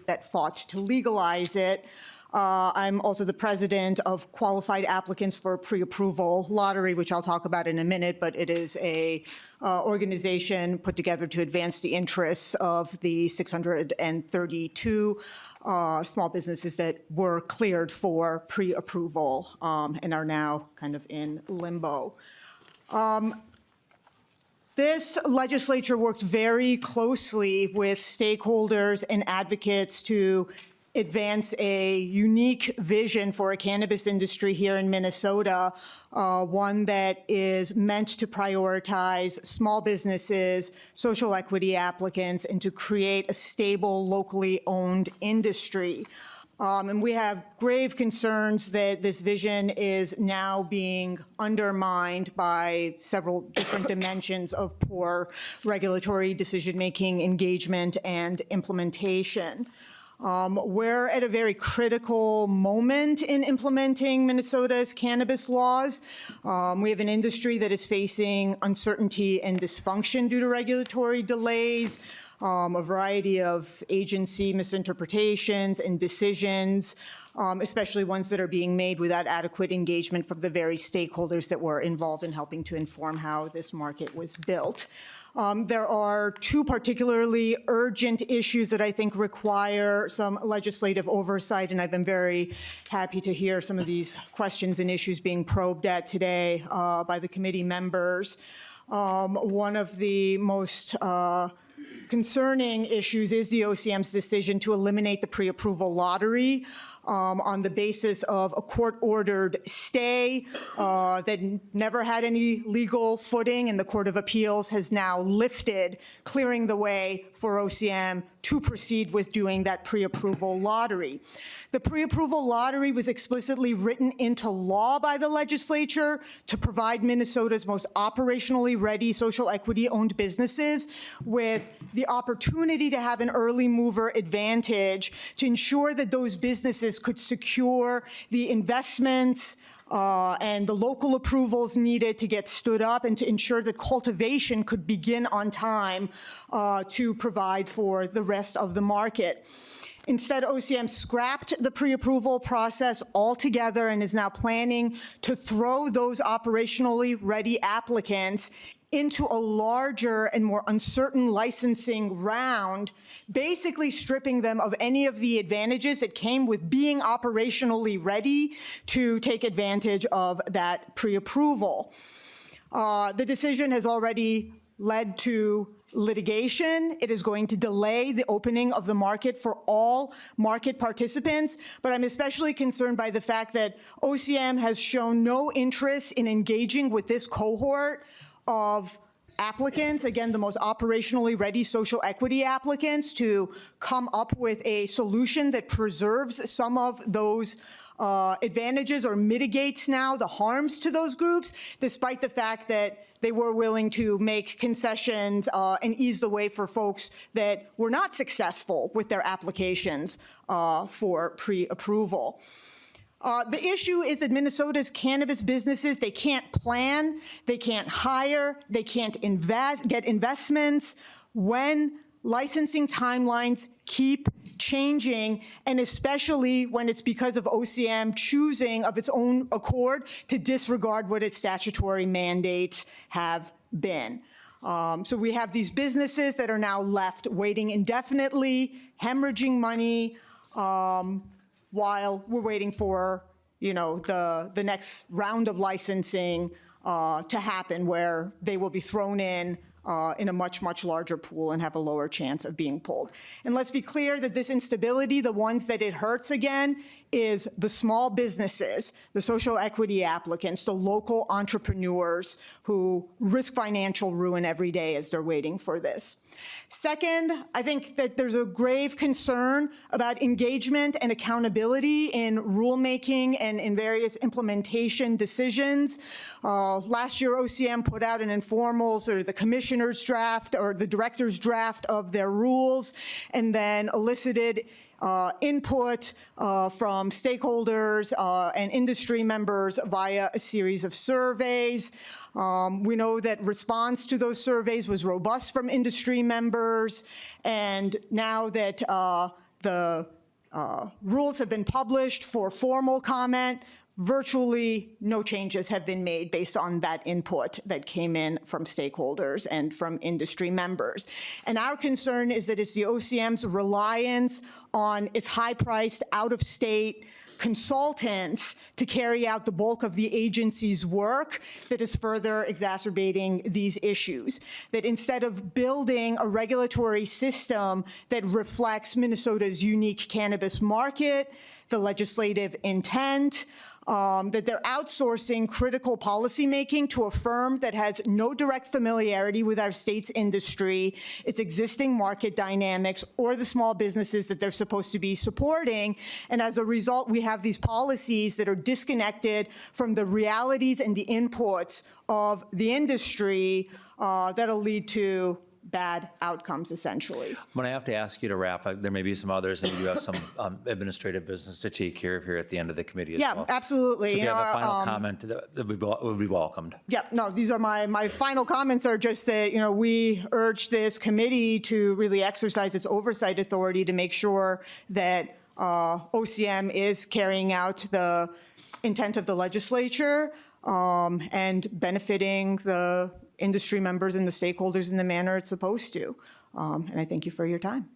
that fought to legalize it. I'm also the president of Qualified Applicants for Pre-Approval Lottery, which I'll talk about in a minute, but it is a organization put together to advance the interests of the 632 small businesses that were cleared for pre-approval and are now kind of in limbo. This legislature worked very closely with stakeholders and advocates to advance a unique vision for a cannabis industry here in Minnesota, one that is meant to prioritize small businesses, social equity applicants, and to create a stable, locally owned industry. And we have grave concerns that this vision is now being undermined by several different dimensions of poor regulatory decision-making, engagement, and implementation. We're at a very critical moment in implementing Minnesota's cannabis laws. We have an industry that is facing uncertainty and dysfunction due to regulatory delays, a variety of agency misinterpretations and decisions, especially ones that are being made without adequate engagement from the very stakeholders that were involved in helping to inform how this market was built. There are 2 particularly urgent issues that I think require some legislative oversight, and I've been very happy to hear some of these questions and issues being probed at today by the committee members. One of the most concerning issues is the OCM's decision to eliminate the pre-approval lottery on the basis of a court-ordered stay that never had any legal footing, and the Court of Appeals has now lifted, clearing the way for OCM to proceed with doing that pre-approval lottery. The pre-approval lottery was explicitly written into law by the legislature to provide Minnesota's most operationally ready social equity-owned businesses with the opportunity to have an early mover advantage to ensure that those businesses could secure the investments and the local approvals needed to get stood up and to ensure that cultivation could begin on time to provide for the rest of the market. Instead, OCM scrapped the pre-approval process altogether and is now planning to throw those operationally ready applicants into a larger and more uncertain licensing round, basically stripping them of any of the advantages that came with being operationally ready to take advantage of that pre-approval. The decision has already led to litigation. It is going to delay the opening of the market for all market participants, but I'm especially concerned by the fact that OCM has shown no interest in engaging with this cohort of applicants, again, the most operationally ready social equity applicants, to come up with a solution that preserves some of those advantages or mitigates now the harms to those groups, despite the fact that they were willing to make concessions and ease the way for folks that were not successful with their applications for pre-approval. The issue is that Minnesota's cannabis businesses, they can't plan, they can't hire, they can't get investments when licensing timelines keep changing, and especially when it's because of OCM choosing of its own accord to disregard what its statutory mandates have been. So we have these businesses that are now left waiting indefinitely, hemorrhaging money, while we're waiting for, the next round of licensing to happen, where they will be thrown in a much, much larger pool and have a lower chance of being pulled. And let's be clear that this instability, the ones that it hurts again, is the small businesses, the social equity applicants, the local entrepreneurs who risk financial ruin every day as they're waiting for this. Second, I think that there's a grave concern about engagement and accountability in rulemaking and in various implementation decisions. Last year, OCM put out an informal, sort of the commissioner's draft or the director's draft of their rules, and then elicited input from stakeholders and industry members via a series of surveys. We know that response to those surveys was robust from industry members, and now that the rules have been published for formal comment, virtually no changes have been made based on that input that came in from stakeholders and from industry members. And our concern is that it's the OCM's reliance on its high-priced, out-of-state consultants to carry out the bulk of the agency's work that is further exacerbating these issues. That instead of building a regulatory system that reflects Minnesota's unique cannabis market, the legislative intent, that they're outsourcing critical policymaking to a firm that has no direct familiarity with our state's industry, its existing market dynamics, or the small businesses that they're supposed to be supporting. And as a result, we have these policies that are disconnected from the realities and the inputs of the industry that'll lead to bad outcomes, essentially. I'm going to have to ask you to wrap. There may be some others, and you do have some administrative business to take care of here at the end of the committee as well. Yeah, absolutely. So if you have a final comment, that would be welcomed. Yeah, no, these are my final comments are just that, we urge this committee to really exercise its oversight authority to make sure that OCM is carrying out the intent of the legislature and benefiting the industry members and the stakeholders in the manner it's supposed to. And I thank you for your time.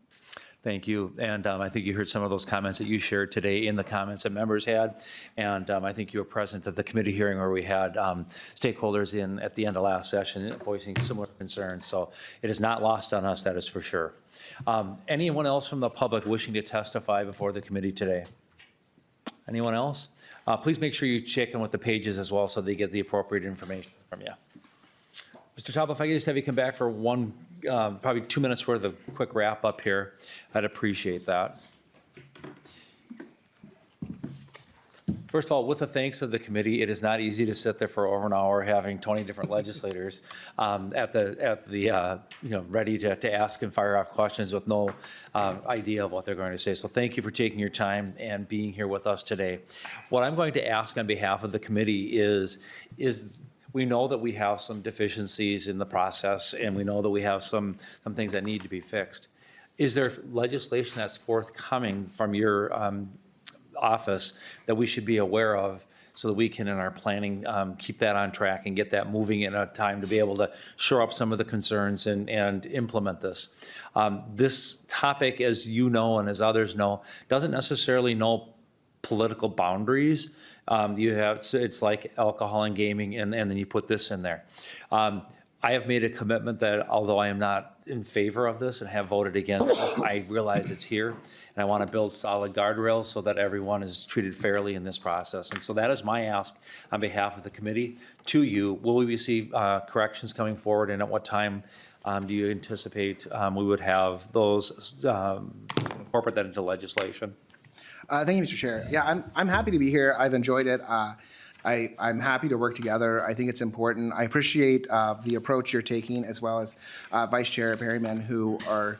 Thank you. And I think you heard some of those comments that you shared today in the comments that members had. And I think you were present at the committee hearing where we had stakeholders in at the end of last session voicing similar concerns. So it is not lost on us, that is for sure. Anyone else from the public wishing to testify before the committee today? Anyone else? Please make sure you check in with the pages as well so they get the appropriate information from you. Mr. Top, if I could just have you come back for one, probably 2 minutes worth of quick wrap up here, I'd appreciate that. First of all, with the thanks of the committee, it is not easy to sit there for over an hour having 20 different legislators at the ready to ask and fire off questions with no idea of what they're going to say. So thank you for taking your time and being here with us today. What I'm going to ask on behalf of the committee is we know that we have some deficiencies in the process, and we know that we have some things that need to be fixed. Is there legislation that's forthcoming from your office that we should be aware of so that we can, in our planning, keep that on track and get that moving in a time to be able to shore up some of the concerns and implement this? This topic, as you know and as others know, doesn't necessarily know political boundaries. You have, it's like alcohol and gaming, and then you put this in there. I have made a commitment that although I am not in favor of this and have voted against this, I realize it's here, and I want to build solid guardrails so that everyone is treated fairly in this process. And so that is my ask on behalf of the committee to you. Will we receive corrections coming forward, and at what time do you anticipate we would have those incorporate that into legislation? Thank you, Mr. Chair. Yeah, I'm happy to be here. I've enjoyed it. I'm happy to work together. I think it's important. I appreciate the approach you're taking, as well as Vice Chair Perryman, who are,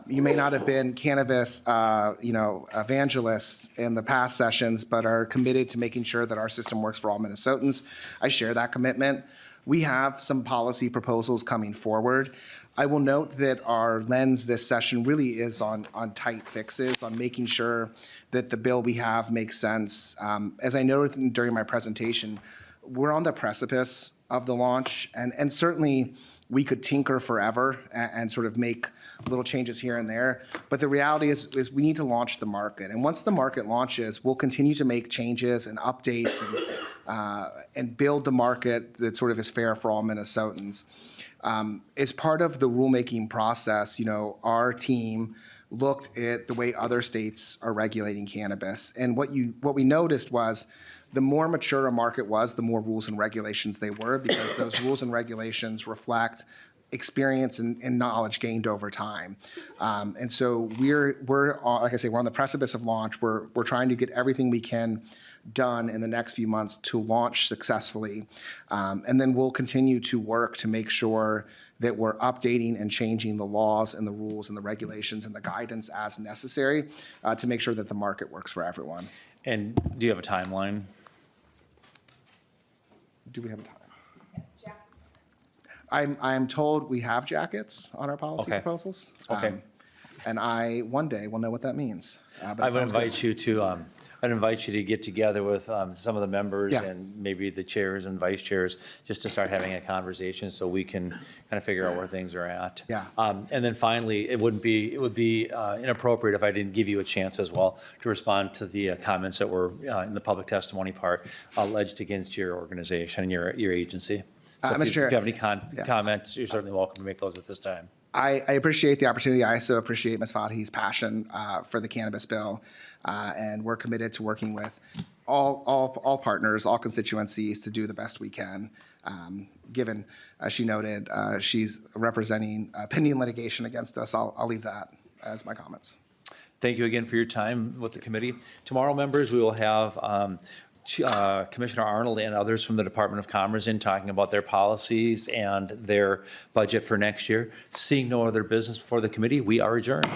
you may not have been cannabis, evangelists in the past sessions, but are committed to making sure that our system works for all Minnesotans. I share that commitment. We have some policy proposals coming forward. I will note that our lens this session really is on tight fixes, on making sure that the bill we have makes sense. As I noted during my presentation, we're on the precipice of the launch, and certainly we could tinker forever and sort of make little changes here and there. But the reality is we need to launch the market. And once the market launches, we'll continue to make changes and updates and build the market that sort of is fair for all Minnesotans. As part of the rulemaking process, our team looked at the way other states are regulating cannabis. And what we noticed was the more mature a market was, the more rules and regulations they were, because those rules and regulations reflect experience and knowledge gained over time. And so we're like I say, we're on the precipice of launch. We're trying to get everything we can done in the next few months to launch successfully. And then we'll continue to work to make sure that we're updating and changing the laws and the rules and the regulations and the guidance as necessary to make sure that the market works for everyone. And do you have a timeline? Do we have a time? I'm told we have jackets on our policy Okay. proposals. Okay. And one day will know what that means. But I it would sounds good. invite you to get together with some of the members Yeah. and maybe the chairs and vice chairs, just to start having a conversation so we can kind of figure out where things are at. Yeah. And then finally, it would be inappropriate if I didn't give you a chance as well to respond to the comments that were in the public testimony part alleged against your organization and your agency. So Mr. Chair, if you have any comments, you're certainly welcome to make those at this time. I appreciate the opportunity. I also appreciate Ms. Fadhi's passion for the cannabis bill. And we're committed to working with all partners, all constituencies to do the best we can. Given, as she noted, she's representing pending litigation against us, I'll leave that as my comments. Thank you again for your time with the committee. Tomorrow, members, we will have Commissioner Arnold and others from the Department of Commerce in talking about their policies and their budget for next year. Seeing no other business before the committee, we are adjourned.